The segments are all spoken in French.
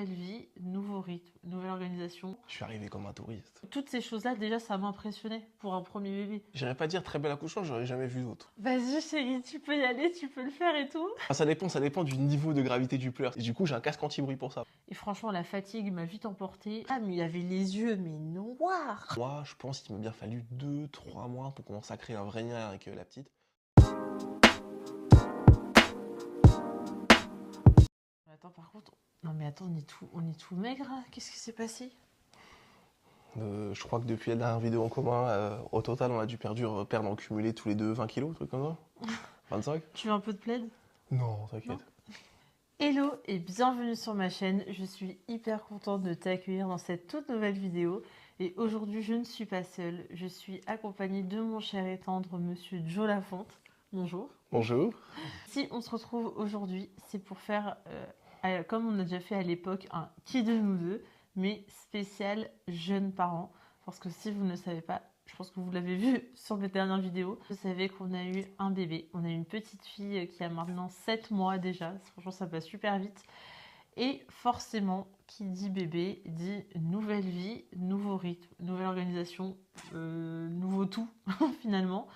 nouvelle vie, nouveau rythme, nouvelle organisation. Je suis arrivé comme un touriste. Toutes ces choses-là, déjà, ça m'impressionnait pour un premier bébé. J'irais pas dire très bel accouchement, j'aurais jamais vu d'autre. Vas-y chérie, tu peux y aller, tu peux le faire et tout. Ah, ça dépend du niveau de gravité du pleur. Et du coup, j'ai un casque anti-bruit pour ça. Et franchement, la fatigue m'a vite emporté. Ah, mais il avait les yeux, mais noirs. Moi, je pense qu'il m'a bien fallu 2-3 mois pour commencer à créer un vrai lien avec la petite. Attends, par contre, non mais attends, on est tout maigre, hein. Qu'est-ce qui s'est passé? Je crois que depuis la dernière vidéo en commun, au total, on a dû perdre en cumulé tous les deux 20 kilos, un truc comme ça. 25? Tu veux un peu de plaid? Non, t'inquiète. Hello et bienvenue sur ma chaîne. Je suis hyper contente de t'accueillir dans cette toute nouvelle vidéo. Et aujourd'hui, je ne suis pas seule. Je suis accompagnée de mon cher et tendre monsieur Joe Lafonte. Bonjour. Bonjour. Si on se retrouve aujourd'hui, c'est pour faire, comme on a déjà fait à l'époque, un qui de nous deux, mais spécial jeunes parents. Parce que si vous ne le savez pas, je pense que vous l'avez vu sur mes dernières vidéos, vous savez qu'on a eu un bébé. On a une petite fille qui a maintenant 7 mois déjà. Franchement, ça passe super vite. Et forcément, qui dit bébé, dit nouvelle vie, nouveau rythme, nouvelle organisation, nouveau tout, finalement.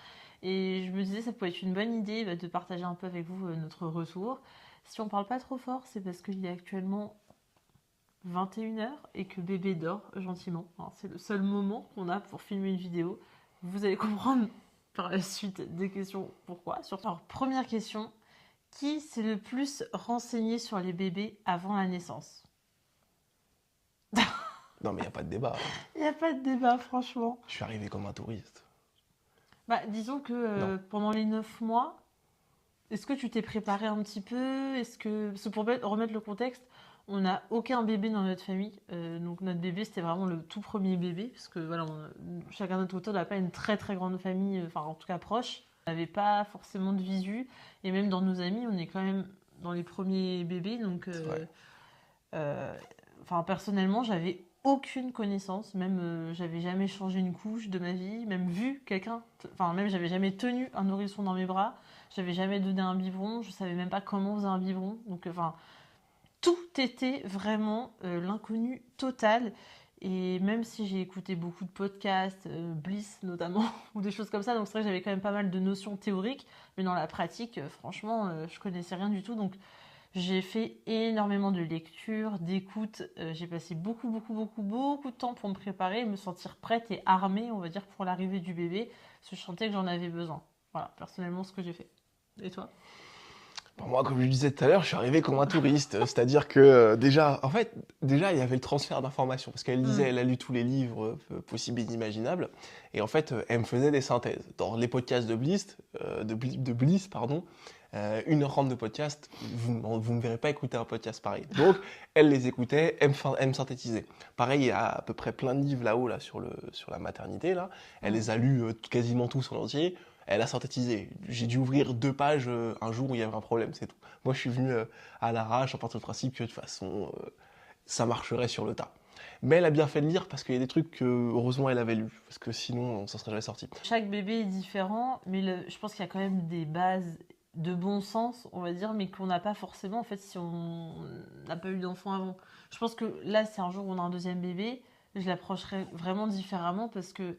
Et je me disais, ça pourrait être une bonne idée de partager un peu avec vous notre retour. Si on parle pas trop fort, c'est parce qu'il est actuellement 21h et que bébé dort gentiment. C'est le seul moment qu'on a pour filmer une vidéo. Vous allez comprendre par la suite des questions pourquoi. Alors, première question, qui s'est le plus renseigné sur les bébés avant la naissance? Non, mais il n'y a pas de débat. Il n'y a pas de débat, franchement. Je suis arrivé comme un touriste. Bah, disons que pendant les 9 mois, est-ce que tu t'es préparé un petit peu? Parce que pour remettre le contexte, on n'a aucun bébé dans notre famille. Donc notre bébé, c'était vraiment le tout premier bébé. Parce que voilà, chacun de notre côté, on n'a pas une très très grande famille, enfin en tout cas proche. On n'avait pas forcément de visu. Et même dans nos amis, on est quand même dans les premiers bébés. Donc personnellement, j'avais aucune connaissance. Même j'avais jamais changé une couche de ma vie. Même vu quelqu'un. Enfin, même j'avais jamais tenu un nourrisson dans mes bras. J'avais jamais donné un biberon. Je savais même pas comment on faisait un biberon. Donc enfin. Tout était vraiment l'inconnu total. Et même si j'ai écouté beaucoup de podcasts, Bliss notamment, ou des choses comme ça, donc c'est vrai que j'avais quand même pas mal de notions théoriques, mais dans la pratique, franchement, je connaissais rien du tout. Donc j'ai fait énormément de lectures, d'écoutes. J'ai passé beaucoup de temps pour me préparer, me sentir prête et armée, on va dire, pour l'arrivée du bébé, parce que je sentais que j'en avais besoin. Voilà, personnellement, ce que j'ai fait. Et toi ? Moi, comme je le disais tout à l'heure, je suis arrivé comme un touriste. C'est-à-dire que déjà, il y avait le transfert d'informations. Parce qu'elle disait, elle a lu tous les livres possibles et inimaginables. Et en fait, elle me faisait des synthèses. Dans les podcasts de Bliss, pardon, 1h30 de podcast, vous ne me verrez pas écouter un podcast pareil. Donc, elle les écoutait, elle me synthétisait. Pareil, il y a à peu près plein de livres là-haut, là, sur la maternité. Là. Elle les a lus quasiment tous en entier. Elle a synthétisé. J'ai dû ouvrir 2 pages un jour où il y avait un problème, c'est tout. Moi, je suis venu à l'arrache en partant du principe que de toute façon, ça marcherait sur le tas. Mais elle a bien fait de lire parce qu'il y a des trucs que, heureusement, elle avait lus. Parce que sinon, ça serait jamais sorti. Chaque bébé est différent, mais je pense qu'il y a quand même des bases de bon sens, on va dire, mais qu'on n'a pas forcément, en fait, si on n'a pas eu d'enfant avant. Je pense que là, c'est un jour où on a un deuxième bébé, je l'approcherai vraiment différemment parce que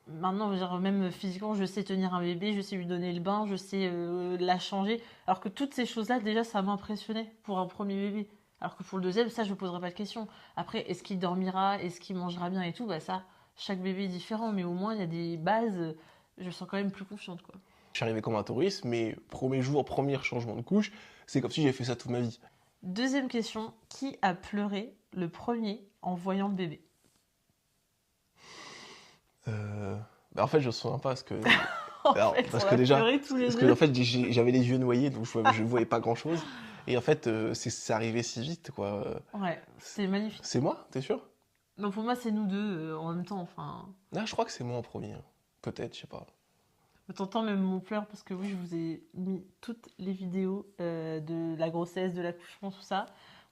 maintenant, je veux dire, même physiquement, je sais tenir un bébé, je sais lui donner le bain, je sais la changer. Alors que toutes ces choses-là, déjà, ça m'impressionnait pour un premier bébé. Alors que pour le deuxième, ça, je ne poserai pas de questions. Après, est-ce qu'il dormira, est-ce qu'il mangera bien et tout, ça, chaque bébé est différent, mais au moins, il y a des bases, je me sens quand même plus confiante, quoi. Je suis arrivé comme un touriste, mais premier jour, premier changement de couche, c'est comme si j'avais fait ça toute ma vie. Deuxième question, qui a pleuré le premier en voyant le bébé? En fait, je me souviens pas parce que... parce que déjà, en fait, j'avais les yeux noyés, donc je ne voyais pas grand-chose. Et en fait, c'est arrivé si vite, quoi. Ouais, c'est magnifique. C'est moi, t'es sûr? Non, pour moi, c'est nous deux en même temps, enfin... Ah, je crois que c'est moi en premier. Peut-être, je sais pas. T'entends même mon pleur parce que oui, je vous ai mis toutes les vidéos de la grossesse, de l'accouchement, tout ça.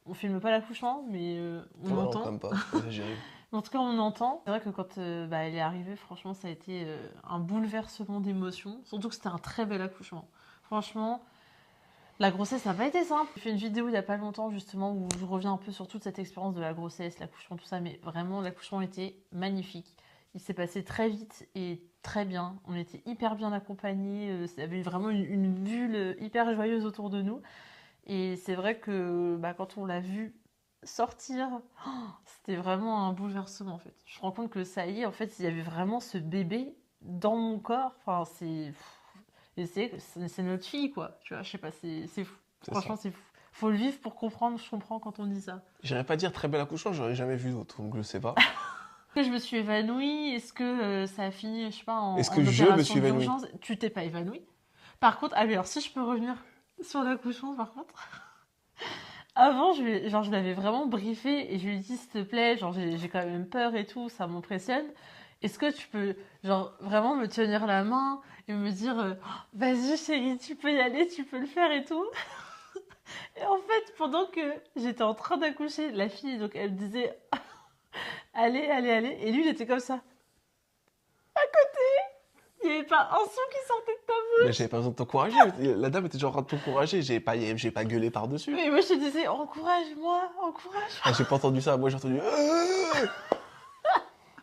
On filme pas l'accouchement, mais on entend. Non, quand même pas, en tout cas, on entend. C'est vrai que quand elle est arrivée, franchement, ça a été un bouleversement d'émotions. Surtout que c'était un très bel accouchement. Franchement, La grossesse n'a pas été simple. J'ai fait une vidéo il n'y a pas longtemps justement où je reviens un peu sur toute cette expérience de la grossesse, l'accouchement, tout ça, mais vraiment l'accouchement était magnifique. Il s'est passé très vite et très bien. On était hyper bien accompagnés. Il y avait vraiment une bulle hyper joyeuse autour de nous. Et c'est vrai que quand on l'a vu sortir, c'était vraiment un bouleversement en fait. Je me rends compte que ça y est, en fait, il y avait vraiment ce bébé dans mon corps. Enfin, c'est notre fille, quoi. Tu vois, je sais pas, c'est fou. C'est Franchement, ça. c'est fou. Faut le vivre pour comprendre, je comprends quand on dit ça. J'irais pas dire très bel accouchement, j'aurais jamais vu d'autre, donc je sais pas. Est-ce que je me suis évanouie? Est-ce que ça a fini, je sais pas, Est-ce que en je me opération suis évanoui? d'urgence? Tu t'es pas évanouie? Par contre, alors si je peux revenir sur l'accouchement, par contre. Avant, je l'avais vraiment briefé et je lui ai dit, s'il te plaît, genre, j'ai quand même peur et tout, ça m'impressionne. Est-ce que tu peux, genre, vraiment me tenir la main et me dire, vas-y chérie, tu peux y aller, tu peux le faire et tout? Et en fait, pendant que j'étais en train d'accoucher, la fille, donc, elle me disait, allez, allez, allez. Et lui, il était comme ça. Il n'y avait pas un son qui sortait de ta Mais bouche. j'avais pas besoin de t'encourager. La dame était genre en train de t'encourager. J'ai pas gueulé par-dessus. Et moi, je te disais, encourage-moi, encourage-moi. Ah, j'ai pas entendu ça. Moi, j'ai entendu.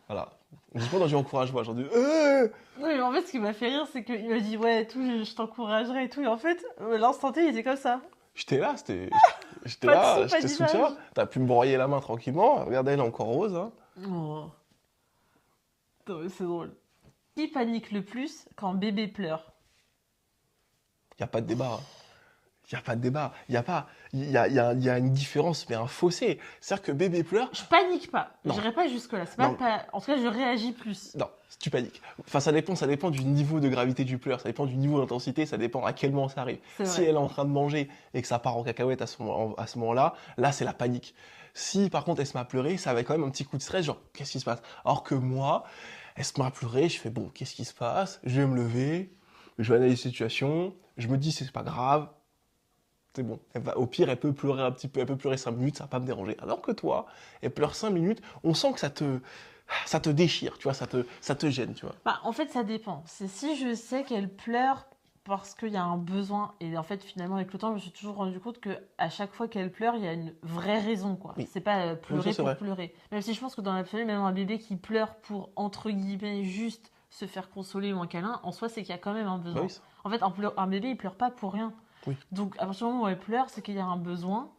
Voilà. J'ai pas entendu encourage-moi. J'ai entendu. Oui, mais en fait, ce qui m'a fait rire, c'est qu'il m'a dit, ouais, tout, je t'encouragerai et tout. Et en fait, l'instant T, il était comme ça. J'étais là, j'étais Pas de là, son, je pas te d'image. soutiens. T'as pu me broyer la main tranquillement. Regardez, elle est encore rose. Hein. Oh, non, mais c'est drôle. Qui panique le plus quand bébé pleure? Y a pas de débat. Hein. Il n'y a pas de débat. Il y a pas. Il y a une différence, mais un fossé. C'est-à-dire que bébé pleure. Je panique pas. Non. J'irai pas jusque-là. C'est Non. pas... En tout cas, je réagis plus. Non, tu paniques. Enfin, ça dépend du niveau de gravité du pleur, ça dépend du niveau d'intensité, ça dépend à quel moment ça arrive. C'est Si vrai. elle est en train de manger et que ça part en cacahuète à ce moment-là, là, c'est la panique. Si par contre elle se met à pleurer, ça va être quand même un petit coup de stress, genre qu'est-ce qui se passe? Alors que moi, elle se met à pleurer, je fais bon, qu'est-ce qui se passe? Je vais me lever, je vais analyser la situation, je me dis c'est pas grave, c'est bon. Au pire, elle peut pleurer un petit peu, elle peut pleurer 5 minutes, ça va pas me déranger. Alors que toi, elle pleure 5 minutes, on sent que ça te déchire, tu vois, ça te gêne, tu vois. En fait, ça dépend. C'est si je sais qu'elle pleure parce qu'il y a un besoin. Et en fait, finalement, avec le temps, je me suis toujours rendu compte que à chaque fois qu'elle pleure, il y a une vraie raison, quoi. Oui. C'est pas Oui, pleurer ça, c'est pour vrai. pleurer. Même si je pense que dans l'absolu, même un bébé qui pleure pour, entre guillemets, juste se faire consoler ou un câlin, en soi, c'est qu'il y a quand même un Bah besoin. oui, En fait, un bébé, il pleure pas pour rien. oui. Donc, à partir du moment où elle pleure, c'est qu'il y a un besoin.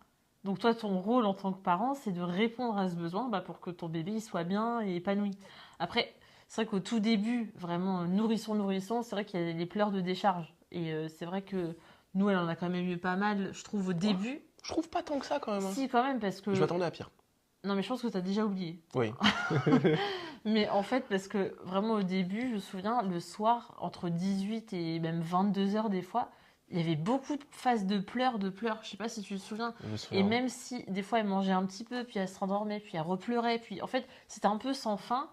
Donc, toi, ton rôle en tant que parent, c'est de répondre à ce besoin pour que ton bébé il soit bien et épanoui. Après, c'est vrai qu'au tout début, vraiment nourrisson, c'est vrai qu'il y a les pleurs de décharge. Et c'est vrai que nous, elle en a quand même eu pas mal, je trouve, au début. Je trouve pas tant que ça quand même. Hein. Si, quand même, parce que. Je m'attendais à pire. Non, mais je pense que t'as déjà oublié. Oui. Mais en fait, parce que vraiment au début, je me souviens, le soir, entre 18 et même 22 heures des fois, il y avait beaucoup de phases de pleurs, de pleurs. Je sais pas si tu te souviens. Je me Et souviens. même si des fois elle mangeait un petit peu, puis elle se rendormait, puis elle repleurait, puis en fait, c'était un peu sans fin.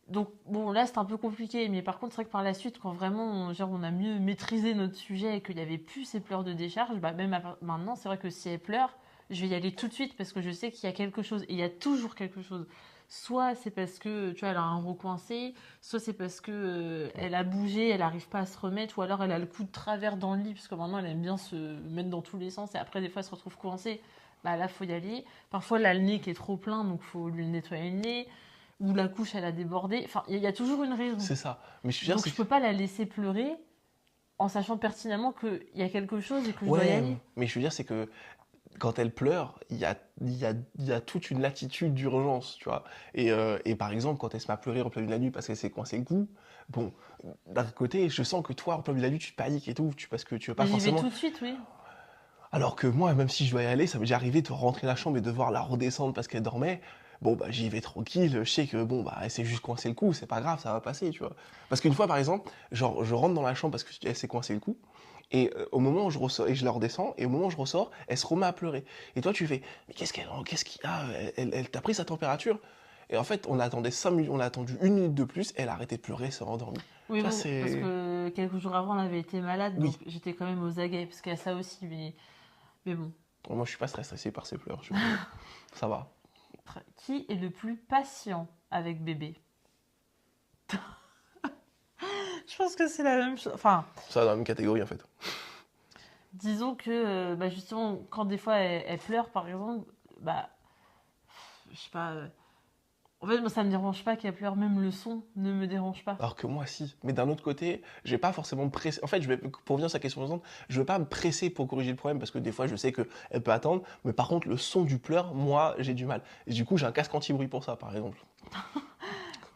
Donc bon, là c'était un peu compliqué, mais par contre, c'est vrai que par la suite, quand vraiment on a mieux maîtrisé notre sujet et qu'il n'y avait plus ces pleurs de décharge, même maintenant, c'est vrai que si elle pleure, je vais y aller tout de suite parce que je sais qu'il y a quelque chose, et il y a toujours quelque chose. Soit c'est parce que tu vois, elle a un recoincé, soit c'est parce que elle a bougé, elle n'arrive pas à se remettre, ou alors elle a le cou de travers dans le lit, parce que maintenant elle aime bien se mettre dans tous les sens, et après des fois elle se retrouve coincée. Là, faut y aller. Parfois, elle a le nez qui est trop plein, donc faut lui nettoyer le nez. Ou la couche, elle a débordé. Enfin, il y a toujours une raison. C'est ça. Mais je veux dire, Donc, je peux pas la laisser pleurer en sachant pertinemment qu'il y a quelque chose et que je dois y ouais, aller. mais je veux dire, c'est que quand elle pleure, il y a toute une latitude d'urgence, tu vois. Et par exemple, quand elle se met à pleurer en plein milieu de la nuit parce qu'elle s'est coincée le cou, bon, d'un côté, je sens que toi, en plein milieu de la nuit, tu paniques et tout, parce que tu veux pas Mais j'y vais forcément. tout de suite, oui. Alors que moi, même si je dois y aller, ça m'est déjà arrivé de rentrer dans la chambre et de voir la redescendre parce qu'elle dormait. Bon, bah, j'y vais tranquille, je sais que, bon, bah, elle s'est juste coincé le cou, c'est pas grave, ça va passer, tu vois. Parce qu'une fois, par exemple, genre, je rentre dans la chambre parce qu'elle s'est coincé le cou, et au moment où je ressors, et je la redescends, et au moment où je ressors, elle se remet à pleurer. Et toi, tu fais, mais qu'est-ce qu'il a? Elle t'a pris sa température? Et en fait, on attendait 5 minutes, on a attendu 1 minute de plus, elle a arrêté de pleurer, elle s'est rendormie. Oui, Tu vois, bon, parce c'est. que quelques jours avant, elle avait été malade, Oui. donc j'étais quand même aux aguets, parce qu'il y a ça aussi, mais bon. Bon, moi, je suis pas très stressé par ses pleurs, ça va. Qui est le plus patient avec bébé? Je pense que c'est la même chose. Enfin, Ça, dans la même catégorie, en fait. disons que bah, justement, quand des fois elle pleure, par exemple, bah, je sais pas. En fait, moi, ça me dérange pas qu'elle pleure, même le son ne me dérange pas. Alors que moi, si. Mais d'un autre côté, je vais pas forcément me presser. En fait, pour revenir sur sa question précédente, je vais pas me presser pour corriger le problème parce que des fois, je sais qu'elle peut attendre. Mais par contre, le son du pleur, moi, j'ai du mal. Et du coup, j'ai un casque anti-bruit pour ça, par exemple.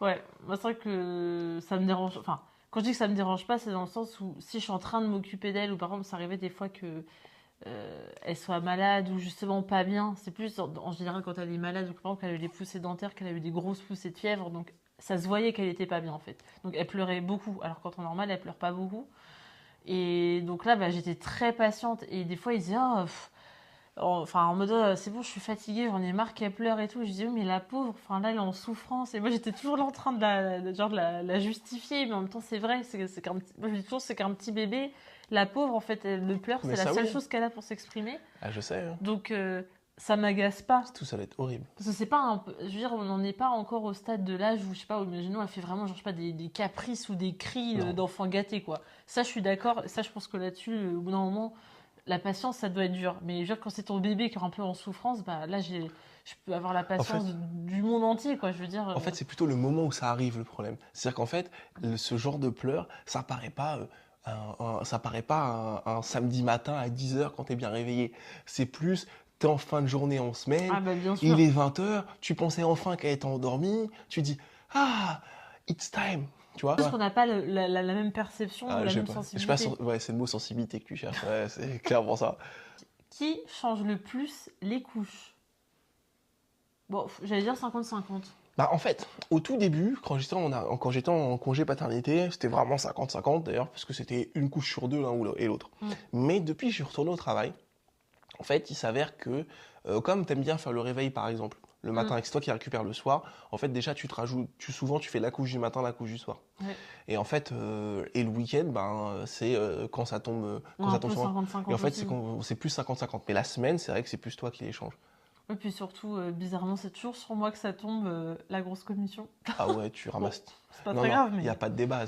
Ouais, moi, c'est vrai que ça me dérange. Enfin, quand je dis que ça me dérange pas, c'est dans le sens où si je suis en train de m'occuper d'elle, ou par exemple, ça arrivait des fois que elle soit malade ou justement pas bien. C'est plus en général quand elle est malade ou par exemple qu'elle a eu des poussées dentaires, qu'elle a eu des grosses poussées de fièvre. Donc ça se voyait qu'elle était pas bien en fait. Donc elle pleurait beaucoup. Alors qu'en temps normal, elle pleure pas beaucoup. Et donc là, bah, j'étais très patiente. Et des fois, ils disaient, ah, enfin en mode c'est bon, je suis fatiguée, j'en ai marre qu'elle pleure et tout. Je disais, oui, mais la pauvre, enfin là, elle est en souffrance. Et moi, j'étais toujours là en train de la justifier. Mais en même temps, c'est vrai. Moi, je dis toujours, c'est qu'un petit bébé. La pauvre, en fait, elle le pleure. Mais C'est la ça, seule oui. chose qu'elle a pour s'exprimer. Ah, je sais, hein. Donc, ça m'agace pas. Tout ça va être horrible. Parce que c'est pas un. Je veux dire, on n'en est pas encore au stade de l'âge où, je sais pas, imaginons, elle fait vraiment, genre, je sais pas, des caprices ou des cris Non. d'enfant gâté, quoi. Ça, je suis d'accord. Ça, je pense que là-dessus, au bout d'un moment, la patience, ça doit être dur. Mais je veux dire, quand c'est ton bébé qui est un peu en souffrance, bah là, je peux avoir la En fait, patience du monde entier, quoi. Je veux dire. en fait, c'est plutôt le moment où ça arrive le problème. C'est-à-dire qu'en fait, ce genre de pleurs, ça paraît pas un samedi matin à 10 h quand t'es bien réveillé. C'est plus, t'es en fin de journée en semaine, Ah, bah, bien il sûr. est 20 h, tu pensais enfin qu'elle était endormie, tu dis, ah, it's time, tu vois? Parce qu'on n'a pas la même perception ou Ah, la je sais même pas. Je sais pas, sensibilité. ouais, c'est le mot sensibilité que tu cherches. Ouais, c'est clairement ça. Qui change le plus les couches? Bon, j'allais dire 50-50. Bah, en fait, au tout début, quand j'étais en congé paternité, c'était vraiment 50-50 d'ailleurs, parce que c'était une couche sur deux l'un et l'autre. Mm. Mais depuis que je suis retourné au travail, en fait, il s'avère que, comme t'aimes bien faire le réveil par exemple, le matin, Mm. et que c'est toi qui récupères le soir, en fait, déjà, souvent, tu fais la couche du matin, la couche du soir. Ouais. Et en fait, et le week-end, ben, c'est quand ça tombe, quand Un ça tombe peu sur moi. Et 50-50 en fait, aussi. c'est plus 50-50. Mais la semaine, c'est vrai que c'est plus toi qui les changes. Et puis surtout, bizarrement, c'est toujours sur moi que ça tombe la grosse commission. Ah ouais, tu Bon, ramasses. c'est pas Non, très non, grave, il n'y a mais. pas de débat.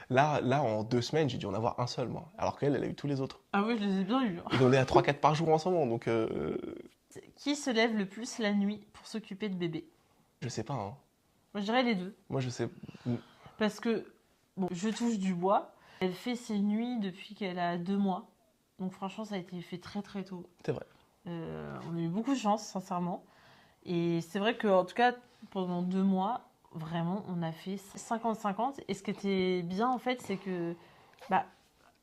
Là, en 2 semaines, j'ai dû en avoir un seul, moi. Alors qu'elle, elle a eu tous les autres. Ah oui, je les ai bien eus. Et on est à 3-4 par jour en ce moment, donc Qui se lève le plus la nuit pour s'occuper de bébé? je sais pas, hein. Moi, je dirais les deux. Moi, je sais. Parce que, bon, je touche du bois. Elle fait ses nuits depuis qu'elle a 2 mois. Donc franchement, ça a été fait très très tôt. C'est vrai. On a eu beaucoup de chance, sincèrement. Et c'est vrai qu'en tout cas, pendant 2 mois, vraiment, on a fait 50-50. Et ce qui était bien, en fait, c'est que bah,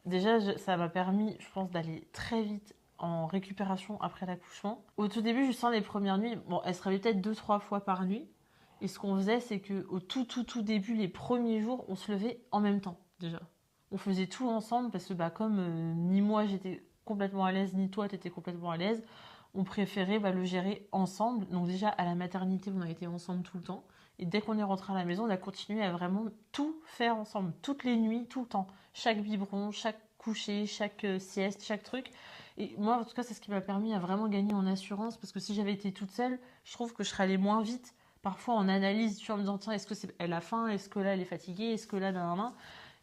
déjà, ça m'a permis, je pense, d'aller très vite en récupération après l'accouchement. Au tout début, je sens les premières nuits, bon, elle se réveillait peut-être 2-3 fois par nuit. Et ce qu'on faisait, c'est qu'au tout début, les premiers jours, on se levait en même temps, déjà. On faisait tout ensemble parce que, bah, comme ni moi j'étais complètement à l'aise, ni toi t'étais complètement à l'aise, on préférait le gérer ensemble. Donc, déjà, à la maternité, on a été ensemble tout le temps. Et dès qu'on est rentré à la maison, on a continué à vraiment tout faire ensemble, toutes les nuits, tout le temps. Chaque biberon, chaque coucher, chaque sieste, chaque truc. Et moi, en tout cas, c'est ce qui m'a permis à vraiment gagner en assurance. Parce que si j'avais été toute seule, je trouve que je serais allée moins vite. Parfois, en analyse, tu vois, en me disant, tiens, est-ce que elle a faim? Est-ce que là, elle est fatiguée? Est-ce que là, nan.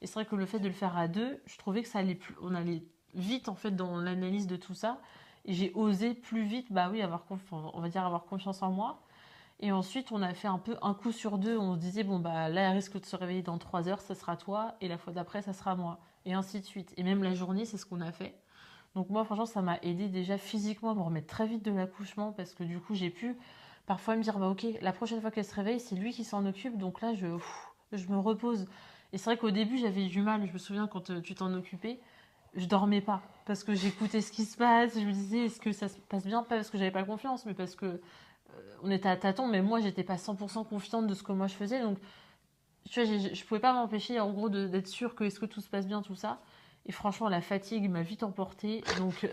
Et c'est vrai que le fait de le faire à deux, je trouvais que ça allait plus, on allait vite, en fait, dans l'analyse de tout ça. Et j'ai osé plus vite, bah oui, on va dire avoir confiance en moi. Et ensuite, on a fait un peu un coup sur deux. On se disait, bon, bah là, elle risque de se réveiller dans 3 heures, ça sera toi. Et la fois d'après, ça sera moi. Et ainsi de suite. Et même la journée, c'est ce qu'on a fait. Donc moi, franchement, ça m'a aidé déjà physiquement à me remettre très vite de l'accouchement. Parce que du coup, j'ai pu parfois me dire, bah ok, la prochaine fois qu'elle se réveille, c'est lui qui s'en occupe. Donc là, je me repose. Et c'est vrai qu'au début, j'avais du mal. Je me souviens quand tu t'en occupais, je dormais pas. Parce que j'écoutais ce qui se passe. Je me disais, est-ce que ça se passe bien? Pas parce que j'avais pas confiance, mais parce que on était à tâtons, mais moi, j'étais pas 100% confiante de ce que moi je faisais. Donc, tu vois, je pouvais pas m'empêcher, en gros, d'être sûre que est-ce que tout se passe bien, tout ça. Et franchement, la fatigue m'a vite emportée. Donc,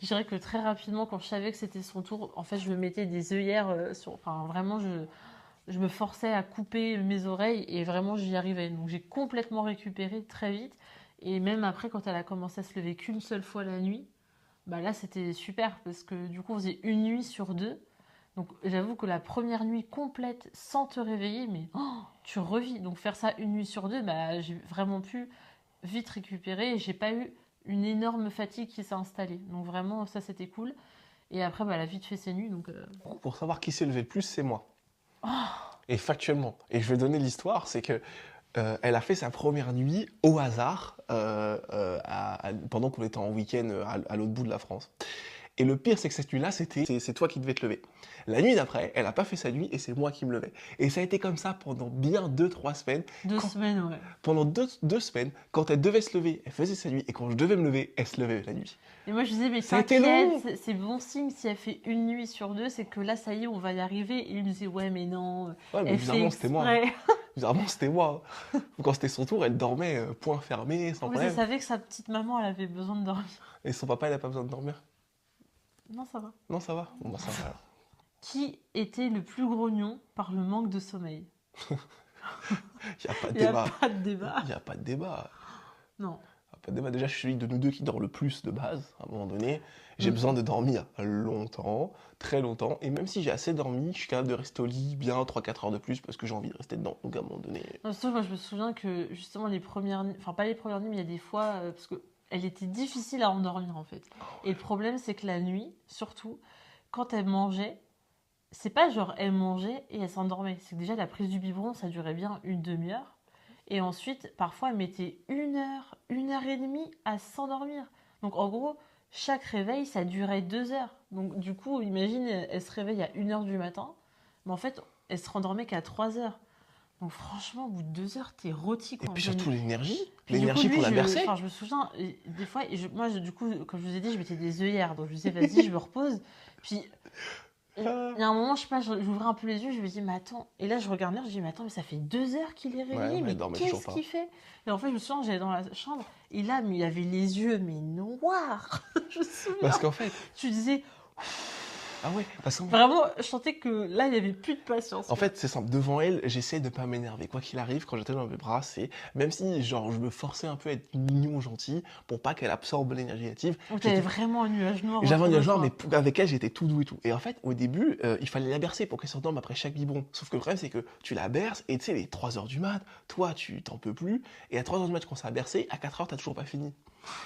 je dirais que très rapidement, quand je savais que c'était son tour, en fait, je me mettais des œillères Enfin, vraiment, je me forçais à couper mes oreilles et vraiment, j'y arrivais. Donc, j'ai complètement récupéré très vite. Et même après, quand elle a commencé à se lever qu'une seule fois la nuit, bah là, c'était super parce que du coup, on faisait une nuit sur deux. Donc j'avoue que la première nuit complète sans te réveiller, mais tu revis. Donc faire ça une nuit sur deux, bah, j'ai vraiment pu vite récupérer. Et j'ai pas eu une énorme fatigue qui s'est installée. Donc vraiment, ça c'était cool. Et après, bah, elle a vite fait ses nuits. Donc, Pour savoir qui s'est levé le plus, c'est moi. oh, Et factuellement. Et je vais donner l'histoire, c'est que elle a fait sa première nuit au hasard pendant qu'on était en week-end à l'autre bout de la France. Et le pire, c'est que cette nuit-là, c'est toi qui devais te lever. La nuit d'après, elle n'a pas fait sa nuit et c'est moi qui me levais. Et ça a été comme ça pendant bien 2-3 semaines. 2 semaines, ouais. Pendant deux semaines, quand elle devait se lever, elle faisait sa nuit. Et quand je devais me lever, elle se levait la nuit. Et moi, je disais, mais Ça a été long. t'inquiète, c'est bon signe. Si elle fait une nuit sur 2, c'est que là, ça y est, on va y arriver. Et il me disait, ouais, mais non, Ouais, mais elle fait bizarrement, c'était moi. exprès. Bizarrement, c'était moi. Quand c'était son tour, elle dormait point fermé, sans Oui, elle problème. savait que sa petite maman, elle avait besoin de dormir. Et son papa, il n'a pas besoin de dormir. Non, ça va. Non, ça va. Bon, bah, ça va. Alors. Qui était le plus grognon par le manque de sommeil? Il n'y a pas de Il n'y a débat. pas de débat. Il n'y a pas de débat. Non. Il y a pas de débat. Déjà, je suis celui de nous deux qui dort le plus de base, à un moment donné. J'ai besoin de dormir longtemps, très longtemps. Et même si j'ai assez dormi, je suis capable de rester au lit bien 3-4 heures de plus parce que j'ai envie de rester dedans. Donc, à un moment donné. Non, surtout, moi, je me souviens que justement, les premières nuits, enfin, pas les premières nuits, mais il y a des fois, parce que elle était difficile à endormir en fait. Et le problème, c'est que la nuit, surtout, quand elle mangeait, c'est pas genre elle mangeait et elle s'endormait. C'est que déjà la prise du biberon, ça durait bien une demi-heure. Et ensuite, parfois, elle mettait 1 heure, 1 heure et demie à s'endormir. Donc en gros, chaque réveil, ça durait 2 heures. Donc du coup, imagine, elle se réveille à 1 heure du matin, mais en fait, elle se rendormait qu'à 3 heures. Donc franchement, au bout de 2 heures, t'es rôti Et quoi. puis surtout l'énergie. Puis du coup, L'énergie lui, pour la bercer. enfin, je me souviens, des fois, du coup, comme je vous ai dit, je mettais des œillères. Donc je me disais, vas-y, je me repose. Puis il y a un moment, je sais pas, j'ouvrais un peu les yeux, je me dis, mais attends. Et là, je regarde l'heure, je dis, mais attends, mais ça fait 2 heures qu'il est réveillé, Ouais, mais elle dormait toujours qu'est-ce pas. qu'il fait? Et en fait, je me souviens, j'allais dans la chambre, et là, mais il avait les yeux, mais noirs. Je me souviens. Parce qu'en fait. Tu disais, Ah ouais, parce qu'en vraiment, je sentais que là, il n'y avait plus de patience. En fait, c'est simple. Devant elle, j'essaie de ne pas m'énerver. Quoi qu'il arrive, quand j'étais dans mes bras, c'est même si genre je me forçais un peu à être mignon, gentil, pour pas qu'elle absorbe l'énergie négative. Donc, t'avais vraiment un nuage noir. J'avais un autour de nuage noir, toi. mais avec elle, j'étais tout doux et tout. Et en fait, au début, il fallait la bercer pour qu'elle s'endorme après chaque biberon. Sauf que le problème, c'est que tu la berces et tu sais, les 3 heures du mat, toi, tu t'en peux plus. Et à 3 heures du mat, tu commences à bercer, à 4 heures, t'as toujours pas fini.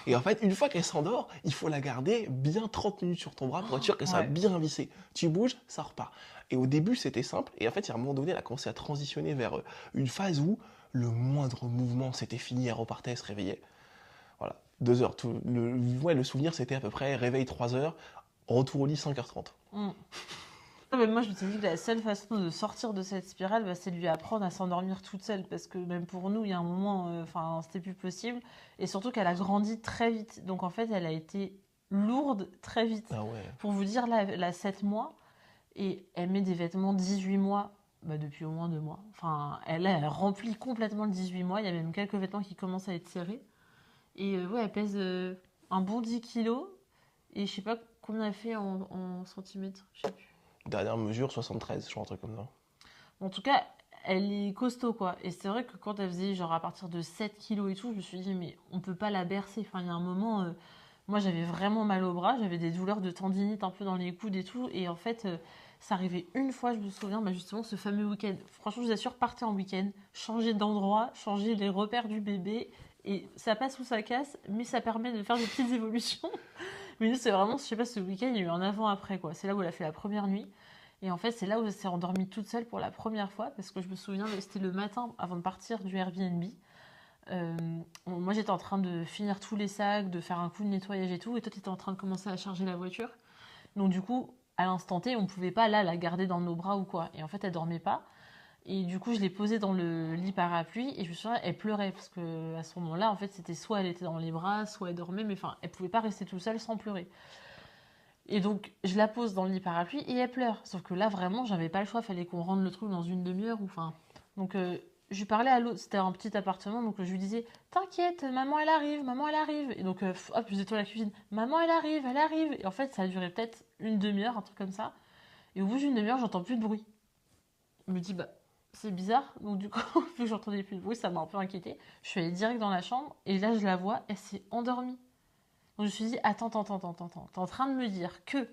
Et en fait, une fois qu'elle s'endort, il faut la garder bien 30 minutes sur ton bras pour être sûr qu'elle soit Ouais. bien vissée. Tu bouges, ça repart. Et au début, c'était simple. Et en fait, à un moment donné, elle a commencé à transitionner vers une phase où le moindre mouvement, c'était fini, elle repartait, elle se réveillait. Voilà, 2 heures. Le souvenir, c'était à peu près réveil 3 heures, retour au lit 5h30. Non, mais moi, je me suis dit que la seule façon de sortir de cette spirale, bah, c'est de lui apprendre à s'endormir toute seule. Parce que même pour nous, il y a un moment, c'était plus possible. Et surtout qu'elle a grandi très vite. Donc en fait, elle a été lourde très vite. Ah ouais. Pour vous dire, là, elle a 7 mois. Et elle met des vêtements 18 mois, bah, depuis au moins 2 mois. Enfin, elle remplit complètement le 18 mois. Il y a même quelques vêtements qui commencent à être serrés. Et ouais, elle pèse un bon 10 kilos. Et je sais pas combien elle fait en centimètres. Je sais plus. Dernière mesure, 73, je crois, un truc comme ça. En tout cas, elle est costaud, quoi. Et c'est vrai que quand elle faisait, genre, à partir de 7 kilos et tout, je me suis dit, mais on peut pas la bercer. Enfin, il y a un moment, moi, j'avais vraiment mal au bras. J'avais des douleurs de tendinite un peu dans les coudes et tout. Et en fait, ça arrivait une fois, je me souviens, bah, justement, ce fameux week-end. Franchement, je vous assure, partez en week-end, changez d'endroit, changez les repères du bébé. Et ça passe ou ça casse, mais ça permet de faire des petites évolutions. Mais nous, c'est vraiment, je sais pas, ce week-end, il y a eu un avant-après, quoi. C'est là où elle a fait la première nuit. Et en fait, c'est là où elle s'est endormie toute seule pour la première fois, parce que je me souviens, c'était le matin avant de partir du Airbnb. Moi, j'étais en train de finir tous les sacs, de faire un coup de nettoyage et tout, et toi, tu étais en train de commencer à charger la voiture. Donc, du coup, à l'instant T, on pouvait pas, là, la garder dans nos bras ou quoi. Et en fait, elle dormait pas. Et du coup, je l'ai posée dans le lit parapluie, et je me souviens, elle pleurait, parce que à ce moment-là, en fait, c'était soit elle était dans les bras, soit elle dormait, mais enfin, elle pouvait pas rester toute seule sans pleurer. Et donc, je la pose dans le lit parapluie et elle pleure. Sauf que là, vraiment, j'avais pas le choix. Fallait qu'on rende le truc dans une demi-heure. Enfin, donc, je lui parlais à l'autre. C'était un petit appartement. Donc, je lui disais, t'inquiète, maman, elle arrive, maman, elle arrive. Et donc, hop, je étais à la cuisine. Maman, elle arrive, elle arrive. Et en fait, ça a duré peut-être une demi-heure, un truc comme ça. Et au bout d'une demi-heure, j'entends plus de bruit. Je me dis, bah, c'est bizarre. Donc, du coup, vu que j'entendais plus de bruit, ça m'a un peu inquiétée. Je suis allée direct dans la chambre. Et là, je la vois, elle s'est endormie. Donc je me suis dit, attends, t'es en train de me dire que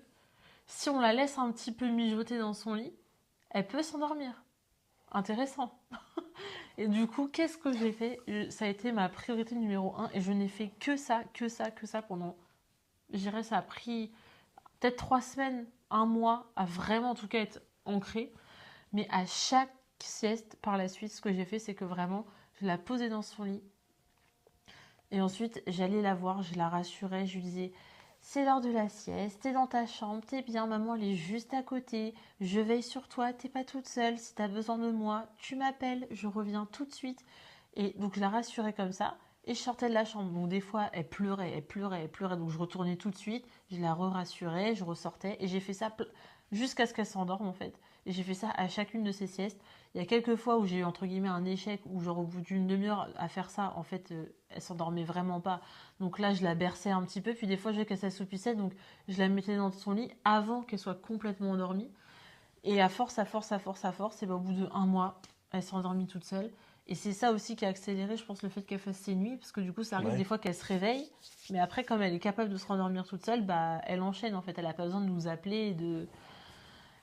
si on la laisse un petit peu mijoter dans son lit, elle peut s'endormir. Intéressant. Et du coup, qu'est-ce que j'ai fait? Ça a été ma priorité numéro un et je n'ai fait que ça, que ça, que ça pendant, je dirais, ça a pris peut-être 3 semaines, un mois à vraiment en tout cas être ancré. Mais à chaque sieste par la suite, ce que j'ai fait, c'est que vraiment, je la posais dans son lit. Et ensuite, j'allais la voir, je la rassurais, je lui disais, c'est l'heure de la sieste, t'es dans ta chambre, t'es bien, maman elle est juste à côté, je veille sur toi, t'es pas toute seule, si t'as besoin de moi, tu m'appelles, je reviens tout de suite. Et donc je la rassurais comme ça, et je sortais de la chambre. Donc des fois, elle pleurait, elle pleurait, elle pleurait, donc je retournais tout de suite, je la rassurais, je ressortais, et j'ai fait ça jusqu'à ce qu'elle s'endorme en fait. Et j'ai fait ça à chacune de ces siestes. Il y a quelques fois où j'ai eu entre guillemets un échec, où genre au bout d'une demi-heure à faire ça, en fait, elle s'endormait vraiment pas. Donc là, je la berçais un petit peu, puis des fois, je voyais qu'elle s'assoupissait, donc je la mettais dans son lit avant qu'elle soit complètement endormie. Et à force, à force, à force, à force, et ben, au bout d'un mois, elle s'est endormie toute seule. Et c'est ça aussi qui a accéléré, je pense, le fait qu'elle fasse ses nuits, parce que du coup, ça arrive des Ouais. fois qu'elle se réveille, mais après, comme elle est capable de se rendormir toute seule, bah, elle enchaîne en fait. Elle a pas besoin de nous appeler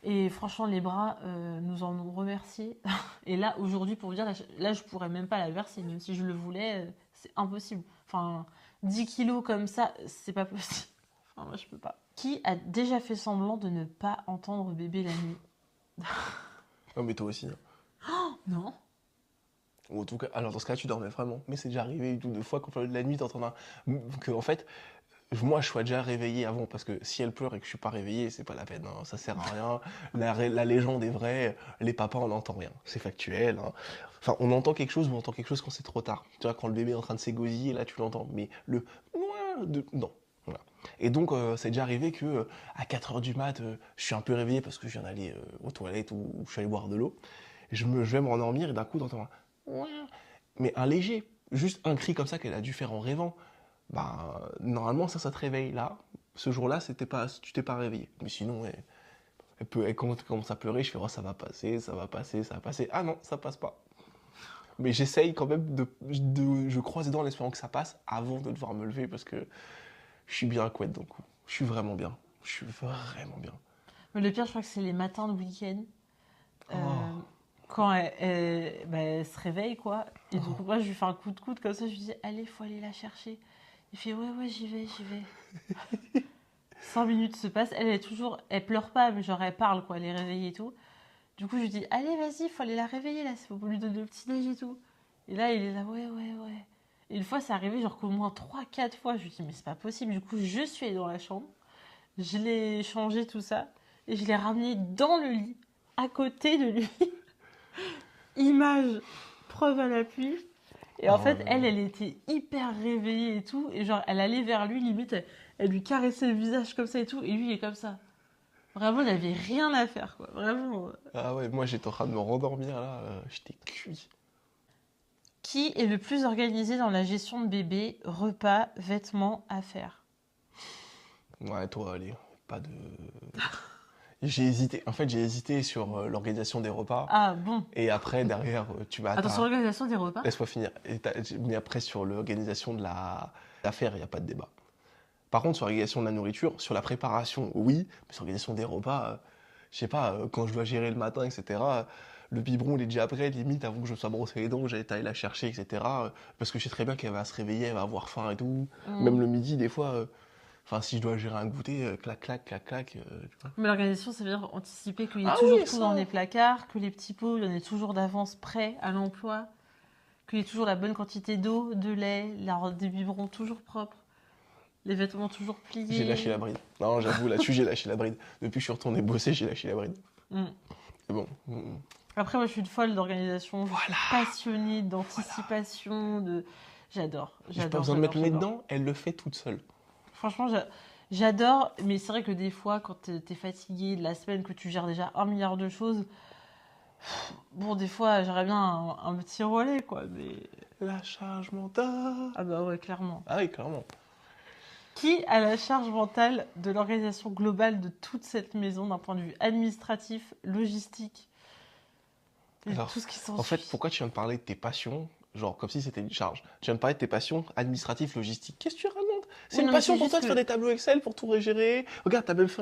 et franchement, les bras nous en ont remercié. Et là, aujourd'hui, pour vous dire, là, je pourrais même pas la verser, même si je le voulais, c'est impossible. Enfin, 10 kilos comme ça, c'est pas possible. Enfin, moi, je peux pas. Qui a déjà fait semblant de ne pas entendre bébé la nuit? Non, mais toi aussi, hein. Non. Ou en tout cas, alors dans ce cas, tu dormais vraiment. Mais c'est déjà arrivé une ou deux fois qu'au milieu de la nuit, t'entends que, en fait, moi, je sois déjà réveillé avant, parce que si elle pleure et que je suis pas réveillé, c'est pas la peine, hein, ça sert à rien. La légende est vraie, les papas, on n'entend rien. C'est factuel, hein. Enfin, on entend quelque chose, mais on entend quelque chose quand c'est trop tard. Tu vois, quand le bébé est en train de s'égosiller, là, tu l'entends. Mais non. Voilà. Et donc, c'est déjà arrivé que à 4 heures du mat, je suis un peu réveillé parce que je viens d'aller aux toilettes ou je suis allé boire de l'eau. Je vais me rendormir et d'un coup, t'entends un mais un léger, juste un cri comme ça qu'elle a dû faire en rêvant. Bah, normalement, ça te réveille. Là, ce jour-là, tu t'es pas réveillé. Mais sinon, elle commence à pleurer. Je fais, oh, ça va passer, ça va passer, ça va passer. Ah non, ça passe pas. Mais j'essaye quand même je croise les dents en espérant que ça passe avant de devoir me lever parce que je suis bien couette d'un coup. Je suis vraiment bien. Je suis vraiment bien. Mais le pire, je crois que c'est les matins de week-end. Oh, Quand bah, elle se réveille, quoi. Et donc, oh. moi, je lui fais un coup de coude comme ça. Je lui dis, allez, faut aller la chercher. Il fait, ouais, ouais, j'y vais, j'y vais. 5 minutes se passent. Elle est toujours. Elle pleure pas, mais genre, elle parle, quoi. Elle est réveillée et tout. Du coup, je lui dis, allez, vas-y, faut aller la réveiller, là. Faut lui donner le petit-déj et tout. Et là, il est là, ouais, ouais, ouais. Et une fois, c'est arrivé, genre, qu'au moins 3, 4 fois. Je lui dis, mais c'est pas possible. Du coup, je suis allée dans la chambre. Je l'ai changé, tout ça. Et je l'ai ramené dans le lit, à côté de lui. Image, preuve à l'appui. Et en Oh fait, là là. elle était hyper réveillée et tout. Et genre, elle allait vers lui, limite, elle lui caressait le visage comme ça et tout. Et lui, il est comme ça. Vraiment, il n'avait rien à faire, quoi. Vraiment. Ah ouais, moi j'étais en train de me rendormir là, j'étais cuit. Qui est le plus organisé dans la gestion de bébé, repas, vêtements, affaires? Ouais, toi, allez, pas de. J'ai hésité. En fait, j'ai hésité sur l'organisation des repas. Ah bon. Et après, derrière, tu vas. Attention, organisation des repas. Laisse-moi finir. Mais après, sur l'organisation de l'affaire, il n'y a pas de débat. Par contre, sur l'organisation de la nourriture, sur la préparation, oui. Mais sur l'organisation des repas, je sais pas, quand je dois gérer le matin, etc., le biberon, il est déjà prêt, limite, avant que je sois brossé les dents, j'allais aller la chercher, etc. Parce que je sais très bien qu'elle va se réveiller, elle va avoir faim et tout. Même le midi, des fois. Enfin, si je dois gérer un goûter, clac, clac, clac, clac. Tu vois. Mais l'organisation, ça veut dire anticiper qu'il y ait Ah toujours oui, tout dans ça. les placards, que les petits pots, il y en ait toujours d'avance prêts à l'emploi, qu'il y ait toujours la bonne quantité d'eau, de lait, des biberons toujours propres, les vêtements toujours J'ai pliés. lâché la bride. Non, j'avoue, là-dessus, j'ai lâché la bride. Depuis que je suis retourné bosser, j'ai lâché la bride. Mm. Mais bon. Mm. Après, moi, je suis une folle d'organisation, je suis Voilà. passionnée d'anticipation, de... J'adore, J'ai pas j'adore, besoin de j'adore, mettre le nez j'adore. dedans, elle le fait toute seule. Franchement, j'adore, mais c'est vrai que des fois, quand t'es fatigué de la semaine, que tu gères déjà 1 milliard de choses, bon, des fois, j'aurais bien un petit relais, quoi, mais... La charge mentale. Ah bah ouais, clairement. Ah oui, clairement. Qui a la charge mentale de l'organisation globale de toute cette maison d'un point de vue administratif, logistique et Alors, tout ce qui en fait, s'ensuit? pourquoi tu viens de parler de tes passions, genre comme si c'était une charge. Tu viens de parler de tes passions administratives, logistiques. Qu'est-ce que tu racontes? C'est Oui, une non, mais passion c'est pour toi juste de faire que... des tableaux Excel pour tout régérer. Regarde, t'as même fait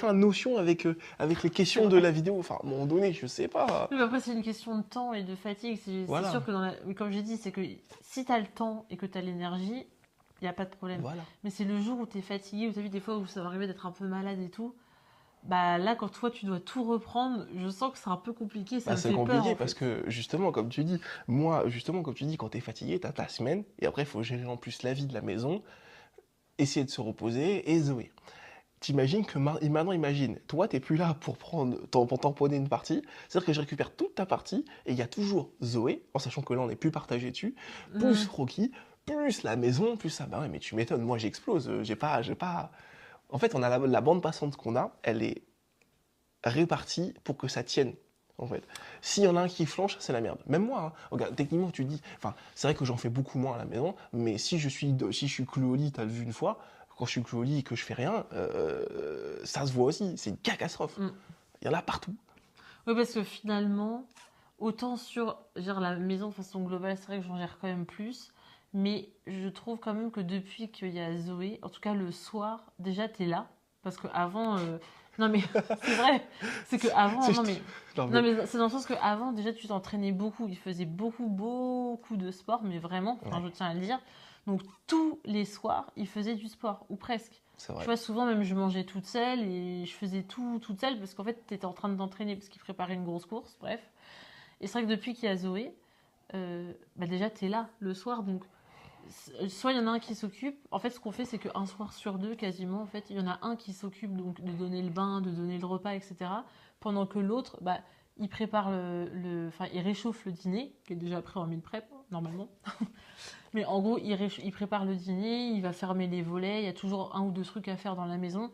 un Notion avec les C'est questions de vrai. la vidéo. Enfin, à un moment donné, je sais pas. Oui, mais après, c'est une question de temps et de fatigue. C'est Voilà, sûr que mais comme j'ai dit, c'est que si t'as le temps et que t'as l'énergie, il n'y a pas de problème. voilà. Mais c'est le jour où t'es fatigué, où t'as vu des fois où ça va arriver d'être un peu malade et tout. Bah là, quand toi, tu dois tout reprendre, je sens que c'est un peu compliqué. Ça Bah, me c'est fait peur, compliqué en parce fait. que justement, comme tu dis, moi, justement, comme tu dis, quand t'es fatigué, t'as ta semaine et après, il faut gérer en plus la vie de la maison, essayer de se reposer et Zoé. T'imagines que maintenant, imagine, toi, t'es plus là pour tamponner une partie. C'est-à-dire que je récupère toute ta partie et il y a toujours Zoé, en sachant que là, on n'est plus partagé dessus, plus Hmm. Rocky, plus la maison, plus ça. Bah ouais, mais tu m'étonnes, moi, j'explose. J'ai pas. En fait, on a la bande passante qu'on a, elle est répartie pour que ça tienne. En fait, s'il y en a un qui flanche, c'est la merde. Même moi, hein. Regarde, techniquement, tu dis, enfin, c'est vrai que j'en fais beaucoup moins à la maison, mais si je suis cloué au lit, t'as vu une fois, quand je suis cloué au lit et que je fais rien, ça se voit aussi. C'est une catastrophe. Hmm. Il y en a partout. Oui, parce que finalement, autant sur gère la maison de façon globale, c'est vrai que j'en gère quand même plus. Mais je trouve quand même que depuis qu'il y a Zoé, en tout cas le soir, déjà t'es là. Parce que avant, non mais c'est vrai, c'est que avant, C'est- non mais, Non, non mais, mais c'est dans le sens que avant déjà tu t'entraînais beaucoup, il faisait beaucoup de sport, mais vraiment, enfin ouais, je tiens à le dire. Donc tous les soirs, il faisait du sport ou presque. c'est Tu vrai. vois, souvent même je mangeais toute seule et je faisais tout toute seule parce qu'en fait t'étais en train de t'entraîner parce qu'il préparait une grosse course, bref. Et c'est vrai que depuis qu'il y a Zoé, bah déjà t'es là le soir, donc soit il y en a un qui s'occupe. En fait, ce qu'on fait, c'est qu'un soir sur deux, quasiment, en fait, il y en a un qui s'occupe donc de donner le bain, de donner le repas, etc. Pendant que l'autre, bah, il prépare enfin, il réchauffe le dîner, qui est déjà prêt en meal prep, normalement. Mais en gros, il prépare le dîner, il va fermer les volets. Il y a toujours un ou deux trucs à faire dans la maison.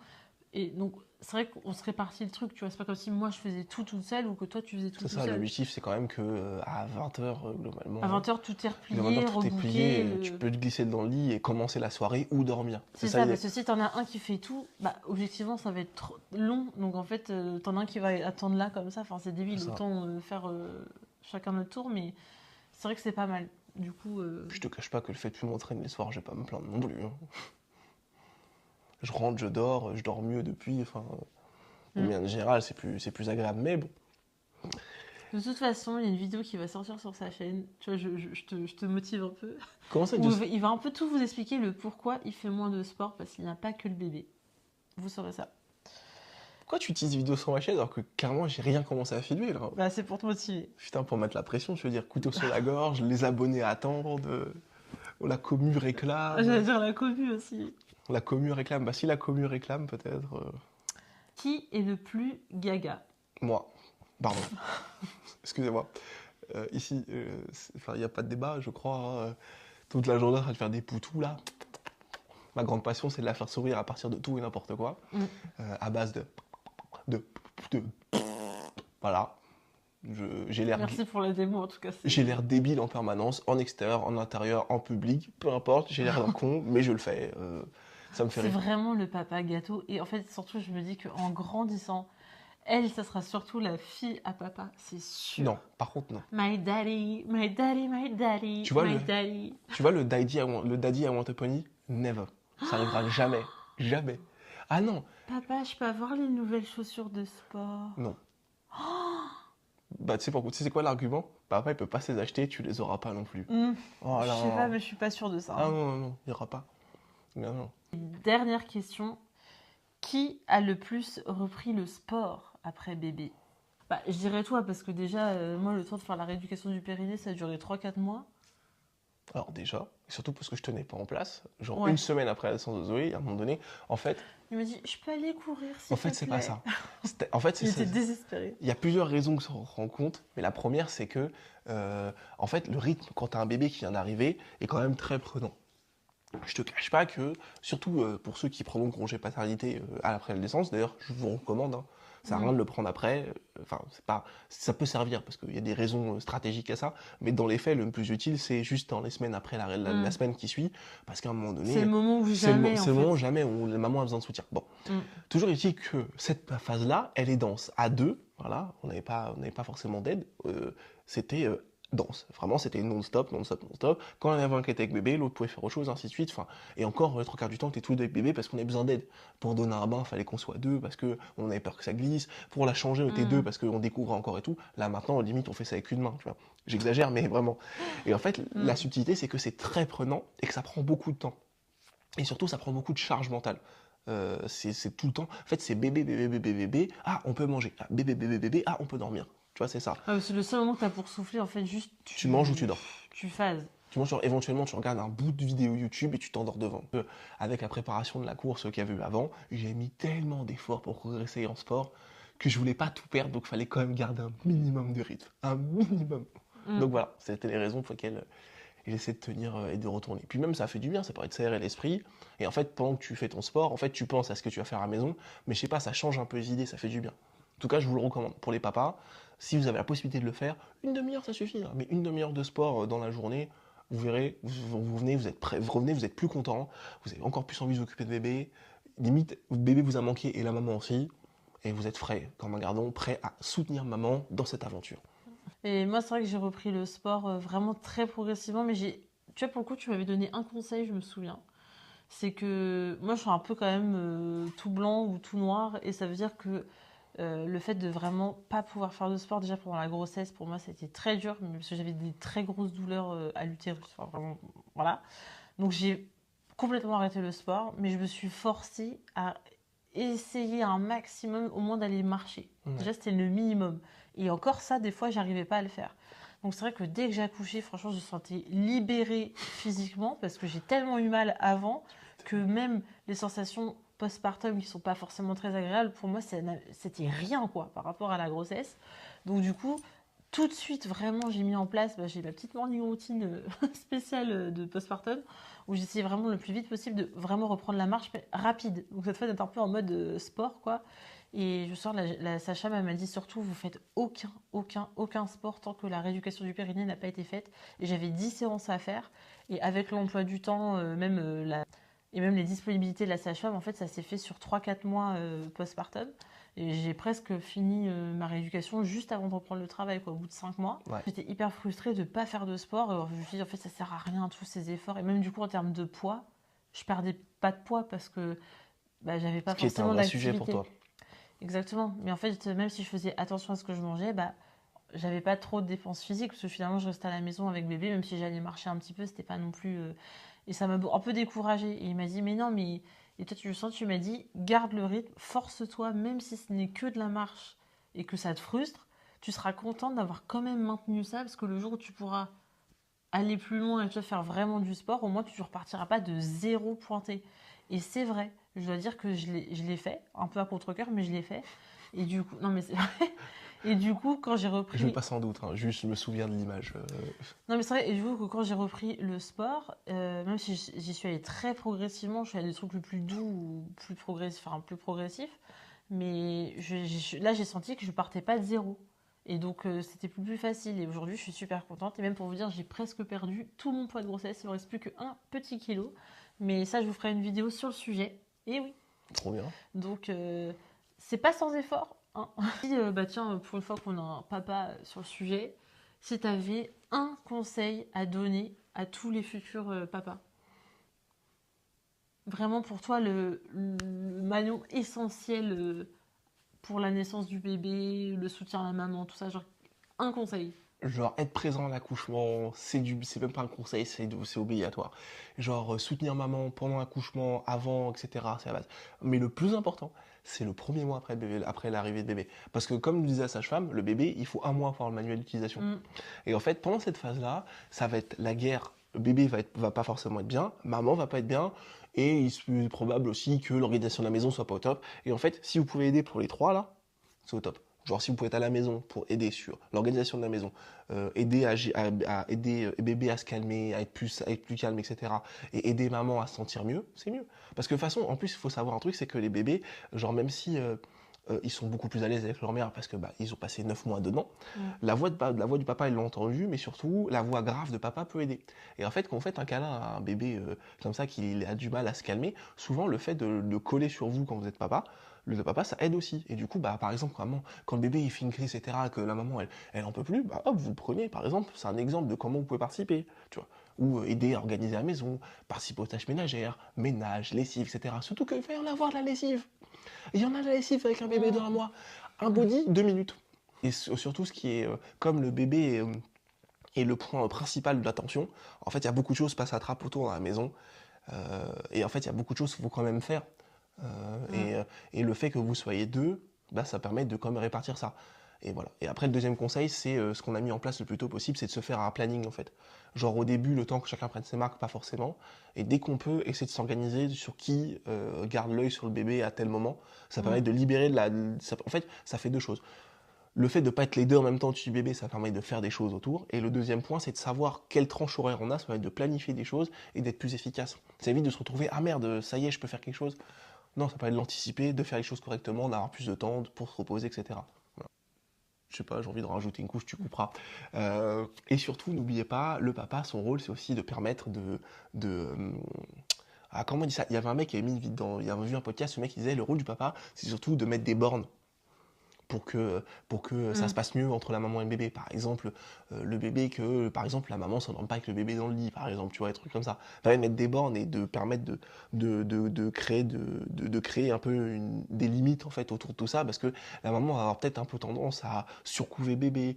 Et donc, c'est vrai qu'on se répartit le truc, tu vois. C'est pas comme si moi je faisais tout toute seule ou que toi tu faisais tout C'est tout ça, seul. l'objectif, c'est quand même que à 20h, À globalement, 20h, tout est maintenant, replié, tout est rebooké. plié, tu peux te glisser dans le lit et commencer la soirée ou dormir. C'est C'est ça ça, l'idée. parce que si t'en as un qui fait tout, bah objectivement ça va être trop long. Donc en fait, t'en as un qui va attendre là comme ça. Enfin, c'est C'est débile, ça. autant faire chacun notre tour, mais c'est vrai que c'est pas mal. Du coup, Je te cache pas que le fait de plus m'entraîner les soirs, je vais pas me plaindre non plus, hein. Je rentre, je dors mieux depuis. Enfin, de mm. manière générale, c'est plus agréable. Mais bon, De toute façon, il y a une vidéo qui va sortir sur sa chaîne. Tu vois, je te motive un peu. comment ça, Où il va un peu tout vous expliquer le pourquoi il fait moins de sport parce qu'il n'y a pas que le bébé. Vous saurez ça. pourquoi tu utilises vidéo sur ma chaîne alors que carrément j'ai rien commencé à filmer là? Bah, c'est pour te motiver. Putain, pour mettre la pression, tu veux dire couteau sur la gorge, les abonnés attendent, la commu J'allais réclame, dire la commu aussi. la commu réclame. Bah si la commu réclame, peut-être. Qui est le plus gaga? Moi, pardon, excusez-moi. Ici, enfin, il n'y a pas de débat, je crois, hein. Toute la journée en train de faire des poutous là. Ma grande passion, c'est de la faire sourire à partir de tout et n'importe quoi, Mm. à base de, de- voilà. J'ai l'air, Merci pour la démo en tout cas. j'ai l'air débile en permanence, en extérieur, en intérieur, en public, peu importe. J'ai l'air d'un con, mais je le fais. Ça me fait C'est rire. vraiment le papa gâteau. Et en fait, surtout, je me dis qu'en grandissant, elle, ça sera surtout la fille à papa, c'est sûr. Non, par contre non. My daddy, my daddy, my daddy, Tu vois my le- daddy. Tu vois le daddy I want a pony? Never. Ça arrivera jamais, jamais. Ah non, Papa, je peux avoir les nouvelles chaussures de sport? non. Bah tu sais c'est quoi l'argument? Papa il peut pas se les acheter, tu les auras pas non plus. Oh Je là sais pas, là. mais je suis pas sûre de ça. Ah non, non, non, il y aura pas. Non, non. Dernière question. Qui a le plus repris le sport après bébé? Bah, je dirais toi, parce que déjà, moi, le temps de faire la rééducation du périnée, ça a duré 3-4 mois. Alors déjà, et surtout parce que je tenais pas en place, genre Ouais. une semaine après la naissance de Zoé, à un moment donné, en fait, Il m'a dit, je peux aller courir, s'il en fait te c'est plaît. pas ça. En fait, Il était désespéré. il y a plusieurs raisons que ça rend compte, mais la première c'est que, en fait, le rythme quand t'as un bébé qui vient d'arriver est quand même très prenant. Je te cache pas que, surtout pour ceux qui prendront congé paternité après la naissance, d'ailleurs, je vous recommande, hein, ça sert à rien de le prendre après. Enfin, c'est pas, ça peut servir parce qu'il y a des raisons stratégiques à ça, mais dans les faits, le plus utile, c'est juste dans les semaines après la semaine qui suit, parce qu'à un moment donné, C'est le moment où c'est le, jamais, c'est en le moment fait. jamais où la maman a besoin de soutien. Bon, Mm. toujours est-il que cette phase-là, elle est dense. À deux, voilà, on n'avait pas forcément d'aide, c'était danse. Vraiment, c'était non-stop, non-stop, non-stop. Quand il y avait un qui était avec bébé, l'autre pouvait faire autre chose, ainsi de suite. Enfin, et encore, le trois quarts du temps, t'es tous les deux avec bébé parce qu'on avait besoin d'aide. Pour donner un bain, il fallait qu'on soit deux parce qu'on avait peur que ça glisse. Pour la changer, on était deux Mm. parce qu'on découvre encore et tout. Là, maintenant, limite, on fait ça avec une main, tu vois. J'exagère, mais vraiment. Et en fait, la Mm. subtilité, c'est que c'est très prenant et que ça prend beaucoup de temps. Et surtout, ça prend beaucoup de charge mentale. C'est tout le temps. En fait, c'est bébé, bébé, bébé, bébé. Ah, on peut manger. Ah, bébé, bébé, bébé. Ah, on peut dormir. Tu vois, c'est ça. C'est le seul moment que tu as pour souffler, en fait, juste Tu manges ou tu dors. tu phases. Tu manges, éventuellement, tu regardes un bout de vidéo YouTube et tu t'endors devant. Avec la préparation de la course qu'il y avait eu avant, j'ai mis tellement d'efforts pour progresser en sport que je voulais pas tout perdre, donc il fallait quand même garder un minimum de rythme. Un minimum. Mm. Donc voilà, c'était les raisons pour lesquelles j'essaie de tenir et de retourner. Puis même, ça fait du bien, ça permet de s'aérer l'esprit. Et en fait, pendant que tu fais ton sport, en fait, tu penses à ce que tu vas faire à la maison, mais je sais pas, ça change un peu les idées, ça fait du bien. En tout cas, je vous le recommande. Pour les papas, si vous avez la possibilité de le faire, une demi-heure, ça suffit, hein. Mais une demi-heure de sport dans la journée, vous verrez, vous venez, vous êtes prêt, vous revenez, vous êtes plus content, vous avez encore plus envie de vous occuper de bébé. Limite, le bébé vous a manqué et la maman aussi. Et vous êtes frais, comme un gardon, prêt à soutenir maman dans cette aventure. Et moi, c'est vrai que j'ai repris le sport vraiment très progressivement, mais tu vois, pour le coup, tu m'avais donné un conseil, je me souviens. C'est que moi, je suis un peu quand même tout blanc ou tout noir, et ça veut dire que le fait de vraiment pas pouvoir faire de sport déjà pendant la grossesse, pour moi, c'était très dur, parce que j'avais des très grosses douleurs à l'utérus. Enfin, vraiment, voilà. Donc j'ai complètement arrêté le sport, mais je me suis forcée à essayer un maximum au moins d'aller marcher. Ouais. Déjà, c'était le minimum. Et encore ça, des fois, j'arrivais pas à le faire. Donc c'est vrai que dès que j'ai accouché, franchement, je me sentais libérée physiquement parce que j'ai tellement eu mal avant que même les sensations postpartum qui sont pas forcément très agréables, pour moi, c'était rien quoi par rapport à la grossesse. Donc du coup, tout de suite, vraiment, j'ai mis en place, j'ai ma petite morning routine spéciale de postpartum où j'essayais vraiment le plus vite possible de vraiment reprendre la marche, mais rapide. Donc cette fois d'être un peu en mode sport, quoi. Et je sors, la sage-femme, elle m'a dit surtout, vous faites aucun sport tant que la rééducation du périnée n'a pas été faite. Et j'avais 10 séances à faire. Et avec l'emploi du temps, et même les disponibilités de la sage-femme, en fait, ça s'est fait sur 3-4 mois postpartum. Et j'ai presque fini ma rééducation juste avant de reprendre le travail, quoi, au bout de 5 mois. Ouais. J'étais hyper frustrée de ne pas faire de sport. Je me suis dit, en fait, ça sert à rien, tous ces efforts. Et même du coup, en termes de poids, je perdais pas de poids parce que j'avais pas Ce qui est un forcément vrai sujet pour d'activité. toi. Exactement. Mais en fait, même si je faisais attention à ce que je mangeais, j'avais pas trop de dépenses physiques parce que finalement, je restais à la maison avec bébé, même si j'allais marcher un petit peu, c'était pas non plus. Et ça m'a un peu découragée. Et il m'a dit, mais non, mais. Et toi, tu le sens, tu m'as dit, garde le rythme, force-toi, même si ce n'est que de la marche et que ça te frustre, tu seras contente d'avoir quand même maintenu ça parce que le jour où tu pourras aller plus loin et te faire vraiment du sport, au moins tu ne repartiras pas de zéro pointé. Et c'est vrai, je dois dire que je l'ai fait, un peu à contre-cœur, mais je l'ai fait. Et du coup, non mais c'est vrai. Et du coup, quand j'ai Je repris. pas sans doute, hein, juste je me souviens de l'image. Non mais c'est vrai, et du coup, quand j'ai repris le sport, même si j'y suis allée très progressivement, je suis allée des trucs plus doux ou plus progressifs, mais là j'ai senti que je partais pas de zéro. Et donc c'était plus facile. Et aujourd'hui, je suis super contente. Et même pour vous dire, j'ai presque perdu tout mon poids de grossesse. Il ne me reste plus qu'un petit kilo. Mais ça, je vous ferai une vidéo sur le sujet. Et oui. Trop bien. Donc c'est pas sans effort, hein. Tiens, pour une fois qu'on a un papa sur le sujet, si tu avais un conseil à donner à tous les futurs papas, vraiment pour toi le maillon essentiel pour la naissance du bébé, le soutien à la maman, tout ça, genre un conseil. Genre être présent à l'accouchement, c'est même pas un conseil, c'est obligatoire. Genre soutenir maman pendant l'accouchement, avant, etc. C'est la base. Mais le plus important, c'est le premier mois après, après l'arrivée de bébé. Parce que comme le disait la sage-femme, le bébé, il faut un mois pour avoir le manuel d'utilisation. Mm. Et en fait, pendant cette phase-là, ça va être la guerre. Le bébé va pas forcément être bien, maman va pas être bien, et il est probable aussi que l'organisation de la maison soit pas au top. Et en fait, si vous pouvez aider pour les trois là, c'est au top. Genre si vous pouvez être à la maison pour aider sur l'organisation de la maison, aider à aider bébé à se calmer, à être plus calme, etc. Et aider maman à se sentir mieux, c'est mieux. Parce que de toute façon, en plus, il faut savoir un truc, c'est que les bébés, genre même si ils sont beaucoup plus à l'aise avec leur mère parce que ils ont passé 9 mois dedans, la voix du papa, ils l'ont entendu, mais surtout, la voix grave de papa peut aider. Et en fait, quand vous faites un câlin à un bébé comme ça, qui a du mal à se calmer, souvent le fait de coller sur vous quand vous êtes papa, le papa, ça aide aussi. Et du coup, bah, par exemple, quand le bébé il fait une crise, etc., que la maman, elle en peut plus, bah, hop, vous le prenez, par exemple, c'est un exemple de comment vous pouvez participer, tu vois. Ou aider à organiser la maison, participer aux tâches ménagères, ménage, lessive, etc. Surtout qu'il va y en avoir de la lessive. Il y en a de la lessive avec un bébé de 1 mois. Un body, 2 minutes. Et surtout, ce qui est, comme le bébé est le point principal de l'attention, en fait, il y a beaucoup de choses qui passent à trappe autour dans la maison. Et en fait, il y a beaucoup de choses qu'il faut quand même faire. Et le fait que vous soyez deux, bah, ça permet de quand même répartir ça. Et voilà. Et après, le deuxième conseil, c'est ce qu'on a mis en place le plus tôt possible, c'est de se faire un planning en fait. Genre au début, le temps que chacun prenne ses marques, pas forcément. Et dès qu'on peut, essayer de s'organiser sur qui garde l'œil sur le bébé à tel moment. Ça permet de libérer en fait, ça fait deux choses. Le fait de ne pas être les deux en même temps dessus du bébé, ça permet de faire des choses autour. Et le deuxième point, c'est de savoir quelle tranche horaire on a, ça permet de planifier des choses et d'être plus efficace. Ça évite de se retrouver, ah merde, ça y est, je peux faire quelque chose. Non, ça permet de l'anticiper, de faire les choses correctement, d'avoir plus de temps pour se reposer, etc. Voilà. Je sais pas, j'ai envie de rajouter une couche, tu couperas. Et surtout, n'oubliez pas, le papa, son rôle, c'est aussi de permettre ah, comment on dit ça? Il y avait un mec qui avait mis une vidéo il avait vu un podcast, ce mec il disait le rôle du papa, c'est surtout de mettre des bornes pour que ça se passe mieux entre la maman et le bébé. Par exemple, le bébé par exemple, la maman ne s'endorme pas avec le bébé dans le lit, par exemple, tu vois, des trucs comme ça. Ça va mettre des bornes et de permettre de créer un peu des limites, en fait, autour de tout ça, parce que la maman va avoir peut-être un peu tendance à surcouver bébé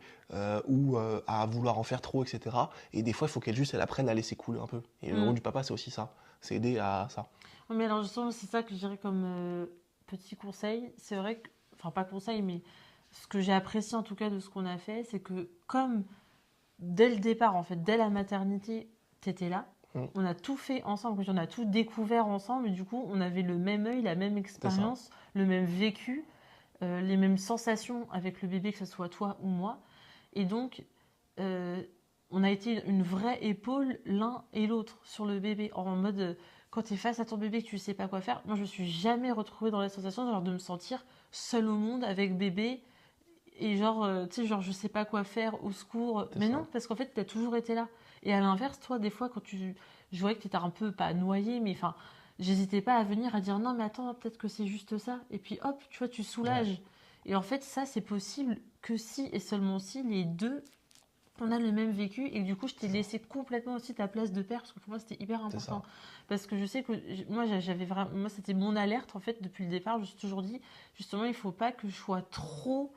ou à vouloir en faire trop, etc. Et des fois, il faut elle apprenne à laisser couler un peu. Et le rôle du papa, c'est aussi ça. C'est aider à ça. Mais alors, justement, c'est ça que je dirais comme petit conseil. C'est vrai que, enfin, pas conseil, mais ce que j'ai apprécié en tout cas de ce qu'on a fait, c'est que comme dès le départ, en fait, dès la maternité, t'étais là, on a tout fait ensemble, on a tout découvert ensemble, et du coup, on avait le même œil, la même expérience, le même vécu, les mêmes sensations avec le bébé, que ce soit toi ou moi. Et donc, on a été une vraie épaule l'un et l'autre sur le bébé, en mode quand tu es face à ton bébé que tu sais pas quoi faire. Moi, je me suis jamais retrouvée dans la sensation genre, de me sentir seule au monde avec bébé et genre, tu sais, genre je sais pas quoi faire, au secours. Mais non, parce qu'en fait, tu as toujours été là. Et à l'inverse, toi, des fois, je voyais que tu étais un peu, pas noyé, mais enfin, j'hésitais pas à venir à dire non, mais attends, peut-être que c'est juste ça. Et puis hop, tu vois, tu soulages. Ouais. Et en fait, ça, c'est possible que si et seulement si les deux on a le même vécu et du coup je t'ai laissé complètement aussi ta place de père parce que pour moi c'était hyper important parce que je sais que moi c'était mon alerte en fait depuis le départ. Je me suis toujours dit justement il faut pas que je sois trop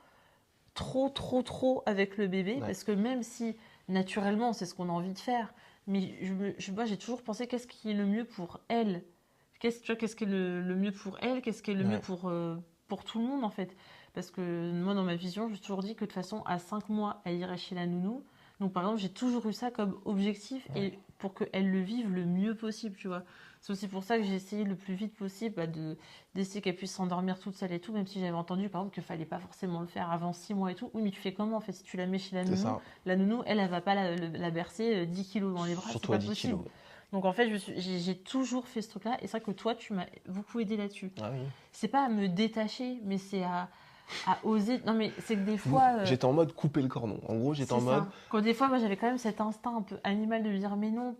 avec le bébé parce que même si naturellement c'est ce qu'on a envie de faire, mais moi j'ai toujours pensé qu'est-ce qui est le mieux pour elle, qu'est-ce qui est le mieux pour elle, qu'est-ce qui est le mieux pour tout le monde en fait. Parce que moi, dans ma vision, je me suis toujours dit que de toute façon, à 5 mois, elle irait chez la nounou. Donc, par exemple, j'ai toujours eu ça comme objectif et pour qu'elle le vive le mieux possible, tu vois. C'est aussi pour ça que j'ai essayé le plus vite possible d'essayer qu'elle puisse s'endormir toute seule et tout, même si j'avais entendu, par exemple, qu'il fallait pas forcément le faire avant 6 mois et tout. Oui, mais tu fais comment, en fait, si tu la mets chez la nounou, elle va pas la bercer 10 kilos dans les bras, surtout c'est pas à 10 possible. kilos. Donc en fait, j'ai toujours fait ce truc-là. Et c'est vrai que toi, tu m'as beaucoup aidé là-dessus. Ah oui. C'est pas à me détacher, mais c'est à oser. Non, mais c'est que des fois. J'étais en mode couper le cordon. En gros, j'étais en mode. Quand des fois, moi, j'avais quand même cet instinct un peu animal de dire mais non,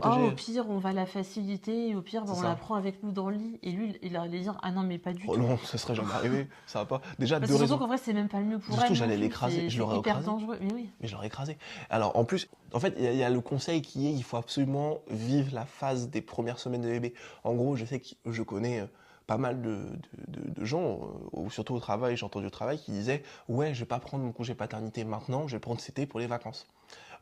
au pire, on va la faciliter. Et au pire, on la prend avec nous dans le lit. Et lui, il allait dire ah non, mais pas du tout. Non, ça serait jamais arrivé. Ça va pas. Déjà, deux raisons. Surtout qu'en vrai, c'est même pas le mieux pour elle. Surtout, j'allais l'écraser. Je l'aurais écrasé. Dangereux. Mais oui. Mais je l'aurais écrasé. Alors, en plus, en fait, il y a le conseil qui est il faut absolument vivre la phase des premières semaines de bébé. En gros, je sais que je connais pas mal de gens, surtout au travail, j'ai entendu au travail, qui disaient « Ouais, je vais pas prendre mon congé paternité maintenant, je vais le prendre cet été pour les vacances. »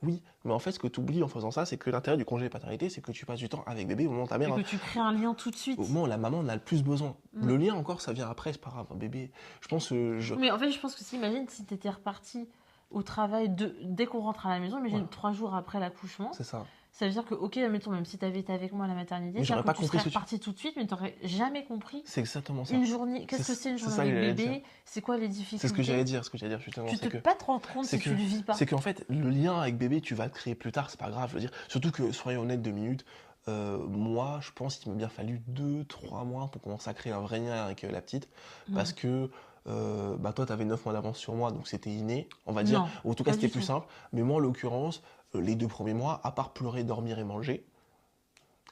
Oui, mais en fait, ce que tu oublies en faisant ça, c'est que l'intérêt du congé paternité, c'est que tu passes du temps avec bébé au moment où ta mère... Et que tu crées un lien tout de suite. Au moment où la maman en a le plus besoin. Le lien encore, ça vient après, c'est pas grave, un bébé. Je pense Mais en fait, je pense que imagine si tu étais reparti au travail dès qu'on rentre à la maison, imagine 3 jours après l'accouchement. C'est ça. Ça veut dire que, ok, admettons, même si tu avais été avec moi à la maternité, mais j'aurais pas tu serais reparti tout de suite, mais tu n'aurais jamais compris. C'est exactement ça. Une journée, qu'est-ce que c'est une journée avec bébé? C'est quoi les difficultés? C'est ce que j'allais dire, justement. Tu ne peux pas te rendre compte si tu ne le vis pas. C'est qu'en fait, le lien avec bébé, tu vas le créer plus tard, c'est pas grave, je veux dire. Surtout que, soyons honnêtes 2 minutes, moi, je pense qu'il m'a bien fallu 2-3 mois pour commencer à créer un vrai lien avec la petite, parce que... toi, tu avais 9 mois d'avance sur moi, donc c'était inné, on va dire. En tout cas, c'était plus simple. Mais moi, en l'occurrence, les 2 premiers mois, à part pleurer, dormir et manger,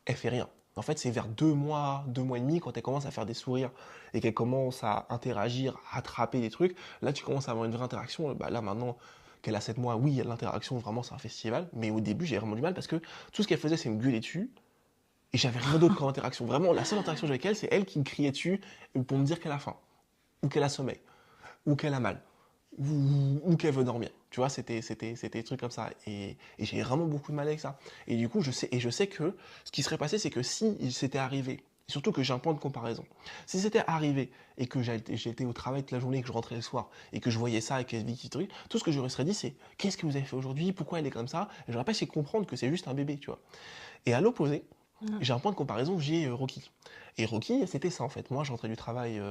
elle fait rien. En fait, c'est vers 2 mois, 2 mois et demi, quand elle commence à faire des sourires et qu'elle commence à interagir, à attraper des trucs, là, tu commences à avoir une vraie interaction. Bah, là, maintenant qu'elle a 7 mois, oui, il y a de l'interaction, vraiment, c'est un festival. Mais au début, j'ai vraiment du mal parce que tout ce qu'elle faisait, c'est me gueuler dessus. Et j'avais rien d'autre comme interaction. Vraiment, la seule interaction que j'avais avec elle, c'est elle qui me criait dessus pour me dire qu'elle a faim, ou qu'elle a sommeil, ou qu'elle a mal, ou qu'elle veut dormir. Tu vois, c'était des trucs comme ça. Et j'ai vraiment beaucoup de mal avec ça. Et du coup, je sais que ce qui serait passé, c'est que si il s'était arrivé, surtout que j'ai un point de comparaison, si c'était arrivé et que j'étais au travail toute la journée, et que je rentrais le soir, et que je voyais ça, et qu'elle vit qui truc, tout ce que j'aurais serait dit, c'est qu'est-ce que vous avez fait aujourd'hui, pourquoi elle est comme ça, et j'aurais pas essayé de comprendre que c'est juste un bébé, tu vois. Et à l'opposé, j'ai un point de comparaison, j'ai Rocky. Et Rocky, c'était ça en fait. Moi, je rentrais du travail,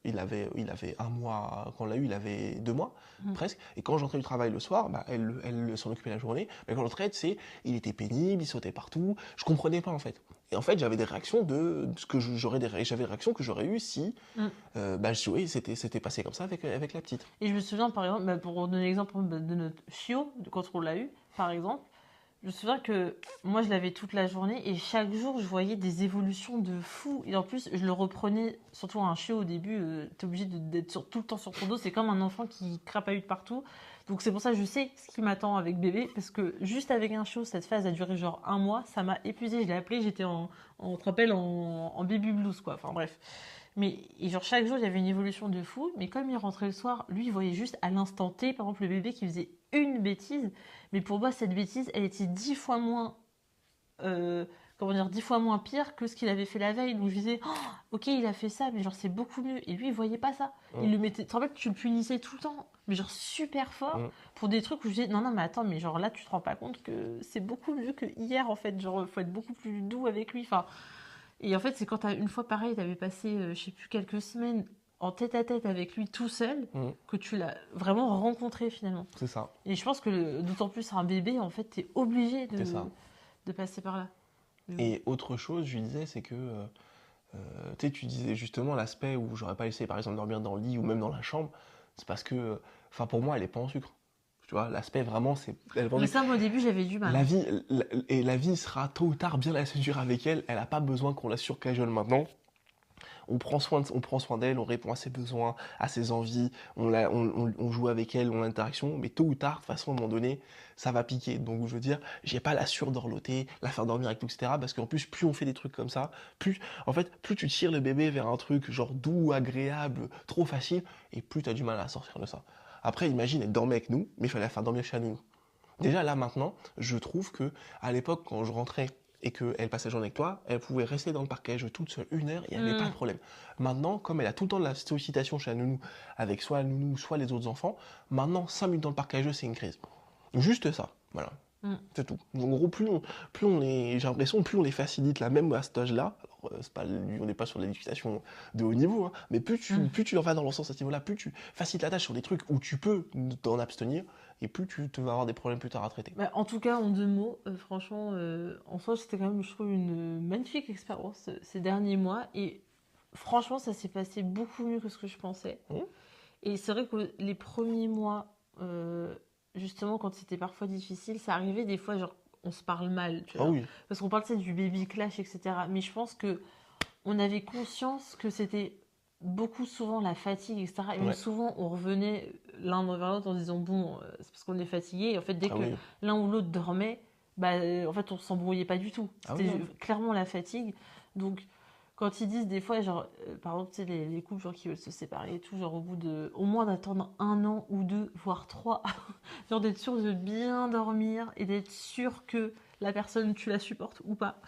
il avait 1 mois, quand on l'a eu, il avait 2 mois, presque. Et quand je rentrais du travail le soir, bah, elle s'en occupait la journée. Mais quand je rentrais, il était pénible, il sautait partout. Je comprenais pas en fait. Et en fait, j'avais des réactions j'avais des réactions que j'aurais eues si, oui, c'était passé comme ça avec la petite. Et je me souviens, par exemple, pour donner l'exemple de notre chiot, quand on l'a eu, par exemple, je me souviens que moi, je l'avais toute la journée et chaque jour, je voyais des évolutions de fou. Et en plus, je le reprenais, surtout un chiot au début, t'es obligé d'être tout le temps sur ton dos. C'est comme un enfant qui crapahute partout. Donc c'est pour ça que je sais ce qui m'attend avec bébé. Parce que juste avec un chiot, cette phase a duré genre 1 mois. Ça m'a épuisée. Je l'ai appelé, j'étais on te rappelle, en baby blues, quoi. Enfin bref. Mais et genre chaque jour, il y avait une évolution de fou. Mais comme il rentrait le soir, lui, il voyait juste à l'instant T, par exemple, le bébé qui faisait une bêtise. Mais pour moi, cette bêtise, elle était 10 fois moins, comment dire, 10 fois moins pire que ce qu'il avait fait la veille. Donc je disais, oh, ok, il a fait ça, mais genre c'est beaucoup mieux. Et lui, il voyait pas ça. Il le mettait. Tu te rappelles que tu le punissais tout le temps, mais genre super fort pour des trucs où je disais, non, non, mais attends, mais genre là, tu te rends pas compte que c'est beaucoup mieux que hier en fait. Genre, faut être beaucoup plus doux avec lui. Enfin, et en fait, c'est quand une fois pareil, t'avais passé, je sais plus, quelques semaines en tête-à-tête avec lui tout seul, que tu l'as vraiment rencontré finalement. C'est ça. Et je pense que d'autant plus un bébé, en fait, t'es obligé de passer par là. Et autre chose, je lui disais, c'est que tu disais justement l'aspect où j'aurais pas laissé par exemple dormir dans le lit ou même dans la chambre, c'est parce que, enfin pour moi, elle est pas en sucre. Tu vois, l'aspect vraiment, c'est. Mais ça, moi, au début, j'avais du mal. La vie sera tôt ou tard bien assez dure avec elle. Elle n'a pas besoin qu'on la surcajole maintenant. On prend soin d'elle, on répond à ses besoins, à ses envies, on joue avec elle, on a l'interaction, mais tôt ou tard, de toute façon, à un moment donné, ça va piquer. Donc, je veux dire, j'ai pas la surdorloter, la faire dormir avec tout, etc. Parce qu'en plus, plus on fait des trucs comme ça, plus tu tires le bébé vers un truc genre doux, agréable, trop facile, et plus tu as du mal à sortir de ça. Après, imagine, elle dormait avec nous, mais il fallait la faire dormir chez nous. Déjà, là, maintenant, je trouve que à l'époque, quand je rentrais et qu'elle passait la journée avec toi, elle pouvait rester dans le parquet, jouer toute seule 1 heure, il n'y avait pas de problème. Maintenant, comme elle a tout le temps de la sollicitation chez la nounou, avec soit la nounou, soit les autres enfants, maintenant, 5 minutes dans le parquet à jeu, c'est une crise. Juste ça, voilà. C'est tout. En gros, j'ai l'impression, plus on les facilite là, même à cet âge-là, alors on n'est pas sur de l'éducation de haut niveau, hein, mais plus tu en vas dans le sens à ce niveau-là, plus tu facilites la tâche sur des trucs où tu peux t'en abstenir, et plus tu vas avoir des problèmes plus tard à traiter. Bah, en tout cas, en 2 mots, franchement, en soi, c'était quand même, je trouve, une magnifique expérience ces derniers mois. Et franchement, ça s'est passé beaucoup mieux que ce que je pensais. Et c'est vrai que les premiers mois, justement, quand c'était parfois difficile, ça arrivait des fois, genre, on se parle mal, tu vois. Oui. Parce qu'on parle, du baby clash, etc. Mais je pense que on avait conscience que c'était beaucoup souvent la fatigue, etc. Et même souvent, on revenait l'un vers l'autre en disant, bon, c'est parce qu'on est fatigué. Et en fait, dès que l'un ou l'autre dormait, en fait, on s'embrouillait pas du tout. C'était clairement la fatigue. Donc, quand ils disent des fois, genre, par exemple, tu sais, les couples genre, qui veulent se séparer et tout, genre au moins d'attendre 1 an ou 2, voire 3, genre d'être sûr de bien dormir et d'être sûr que la personne, tu la supportes ou pas.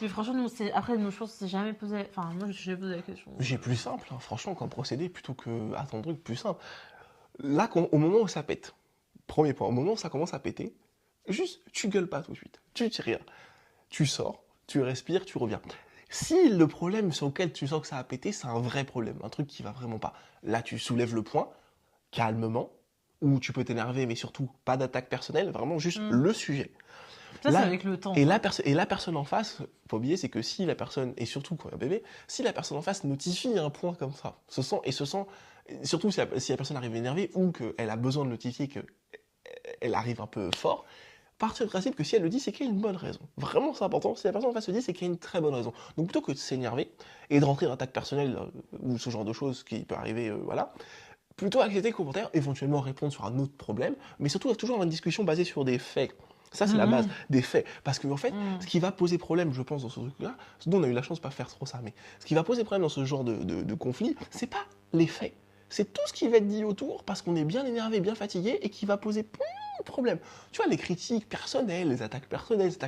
Mais franchement, après, je pense qu'on s'est jamais posé. Enfin, moi, je me suis jamais posé la question. J'ai plus simple, hein, franchement, comme procédé, plutôt que attendre un truc plus simple. Là, au moment où ça pète, premier point, au moment où ça commence à péter, juste, tu gueules pas tout de suite. Tu dis rien. Tu sors, tu respires, tu reviens. Si le problème sur lequel tu sens que ça a pété, c'est un vrai problème, un truc qui va vraiment pas, là, tu soulèves le point, calmement, ou tu peux t'énerver, mais surtout, pas d'attaque personnelle, vraiment juste le sujet. Ça, c'est avec le temps. Et la personne en face, faut oublier, c'est que si la personne, et surtout quand il y a un bébé, si la personne en face notifie un point comme ça, surtout si la personne arrive énervée ou qu'elle a besoin de notifier qu'elle arrive un peu fort, partir du principe que si elle le dit, c'est qu'il y a une bonne raison. Vraiment, c'est important. Si la personne en face se dit, c'est qu'il y a une très bonne raison. Donc plutôt que de s'énerver et de rentrer dans l'attaque personnelle ou ce genre de choses qui peut arriver, voilà, plutôt accepter le commentaire, éventuellement répondre sur un autre problème, mais surtout toujours avoir une discussion basée sur des faits. Ça, c'est la base, des faits. Parce que, en fait, ce qui va poser problème, je pense, dans ce truc-là, nous, on a eu la chance de ne pas faire trop ça, mais ce qui va poser problème dans ce genre de conflit, c'est pas les faits. C'est tout ce qui va être dit autour, parce qu'on est bien énervé, bien fatigué, et qui va poser plein de problèmes. Tu vois, les critiques personnelles, les attaques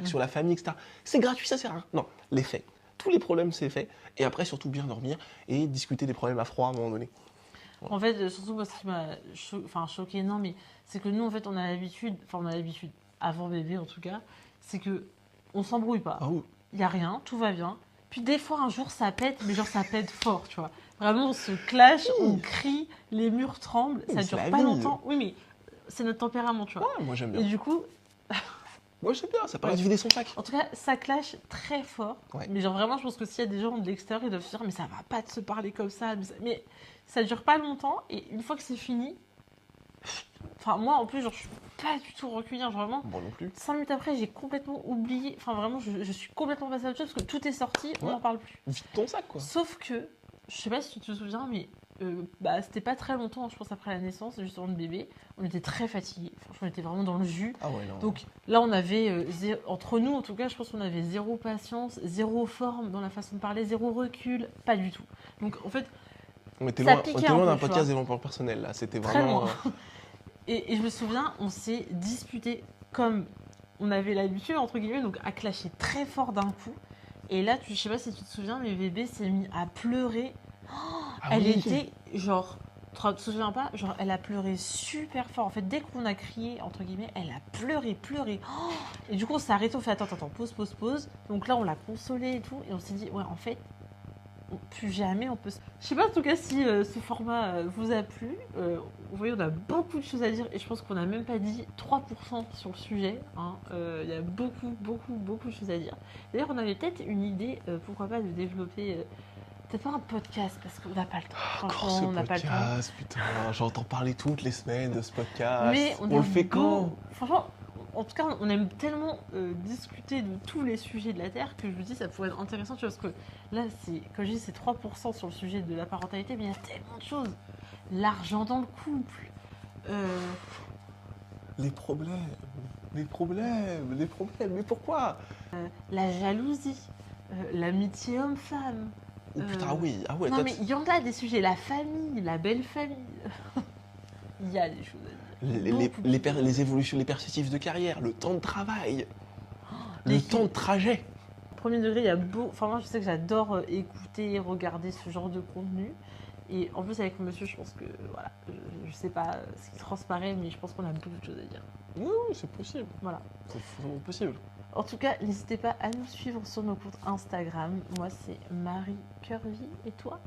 sur la famille, etc. C'est gratuit, ça sert à rien. Non, les faits. Tous les problèmes, c'est fait. Et après, surtout, bien dormir et discuter des problèmes à froid à un moment donné. En fait, surtout moi, ce qui m'a choqué, non, mais c'est que nous, en fait, on a l'habitude, avant bébé en tout cas, c'est que on s'embrouille pas. Ah oui. Il y a rien, tout va bien. Puis des fois, un jour, ça pète, mais genre, ça pète fort, tu vois. Vraiment, on se clash, on crie, les murs tremblent, ça dure pas longtemps. Oui, mais c'est notre tempérament, tu vois. Ouais, moi, j'aime bien. Et du coup, moi, j'aime bien, ça permet de vider son sac. en tout cas, ça clash très fort. Ouais. Mais genre, vraiment, je pense que s'il y a des gens de l'extérieur, ils doivent se dire, mais ça va pas de se parler comme ça. Mais ça dure pas longtemps, et une fois que c'est fini, enfin, moi, en plus, genre, je suis pas du tout rancunière, genre, vraiment. Moi non plus. 5 minutes après, j'ai complètement oublié. Enfin, vraiment, je suis complètement passée à autre chose parce que tout est sorti, on n'en parle plus. Vide ton sac, quoi. Sauf que, je sais pas si tu te souviens, mais c'était pas très longtemps, je pense, après la naissance, juste avant le bébé. On était très fatigués. Franchement, on était vraiment dans le jus. Ah ouais, non. Donc là, on avait, entre nous, en tout cas, je pense qu'on avait zéro patience, zéro forme dans la façon de parler, zéro recul, pas du tout. Donc, en fait, on était ça loin, piquait loin un peu, d'un tu podcast vois. développement personnel, là. C'était Très vraiment. loin. Et je me souviens, on s'est disputé comme on avait l'habitude, entre guillemets, donc à clasher très fort d'un coup. Et là, je sais pas si tu te souviens, mais bébé s'est mis à pleurer. Elle oui. était genre, tu te souviens pas, genre elle a pleuré super fort. En fait, dès qu'on a crié, entre guillemets, elle a pleuré. Et du coup, on s'est arrêté, on fait attends, pause. Donc là, on l'a consolée et tout. Et on s'est dit, ouais, en fait, plus jamais on peut. Je sais pas en tout cas si ce format vous a plu. Vous voyez, on a beaucoup de choses à dire et je pense qu'on n'a même pas dit 3% sur le sujet. Il y a beaucoup de choses à dire. D'ailleurs, on avait peut-être une idée, pourquoi pas, de développer. Peut-être pas un podcast parce qu'on n'a pas le temps. Franchement, on n'a pas le temps. Putain, j'entends parler toutes les semaines de ce podcast. Mais on le fait quand? Franchement, en tout cas, on aime tellement discuter de tous les sujets de la Terre que je me dis ça pourrait être intéressant, tu vois, parce que là, comme je dis, c'est 3% sur le sujet de la parentalité, mais il y a tellement de choses. L'argent dans le couple. Les problèmes, mais pourquoi? La jalousie. L'amitié homme-femme. Oh putain, oui, ah ouais. Non, mais il y en a des sujets. La famille, la belle famille. Il y a des choses à dire. Les évolutions, les perspectives de carrière, le temps de travail, le temps de trajet. Premier degré, il y a beau. Enfin, moi, je sais que j'adore écouter, regarder ce genre de contenu. Et en plus, avec monsieur, je pense que, voilà, je sais pas ce qui transparaît, mais je pense qu'on a beaucoup de choses à dire. Oui, c'est possible. Voilà. C'est vraiment possible. En tout cas, n'hésitez pas à nous suivre sur nos comptes Instagram. Moi, c'est Marie Curvy. Et toi?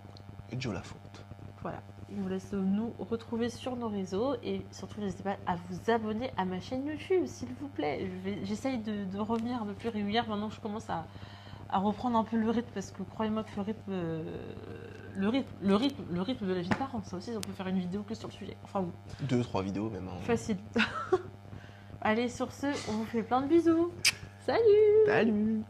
Et Joe Lafonte. Voilà. Je vous laisse nous retrouver sur nos réseaux. Et surtout, n'hésitez pas à vous abonner à ma chaîne YouTube, s'il vous plaît. J'essaye de revenir un peu plus régulière maintenant que je commence à reprendre un peu le rythme. Parce que croyez-moi que le rythme de la vie de parent, ça aussi, on peut faire une vidéo que sur le sujet. Enfin bon. 2-3 vidéos même. Facile. Allez, sur ce, on vous fait plein de bisous. Salut! Salut!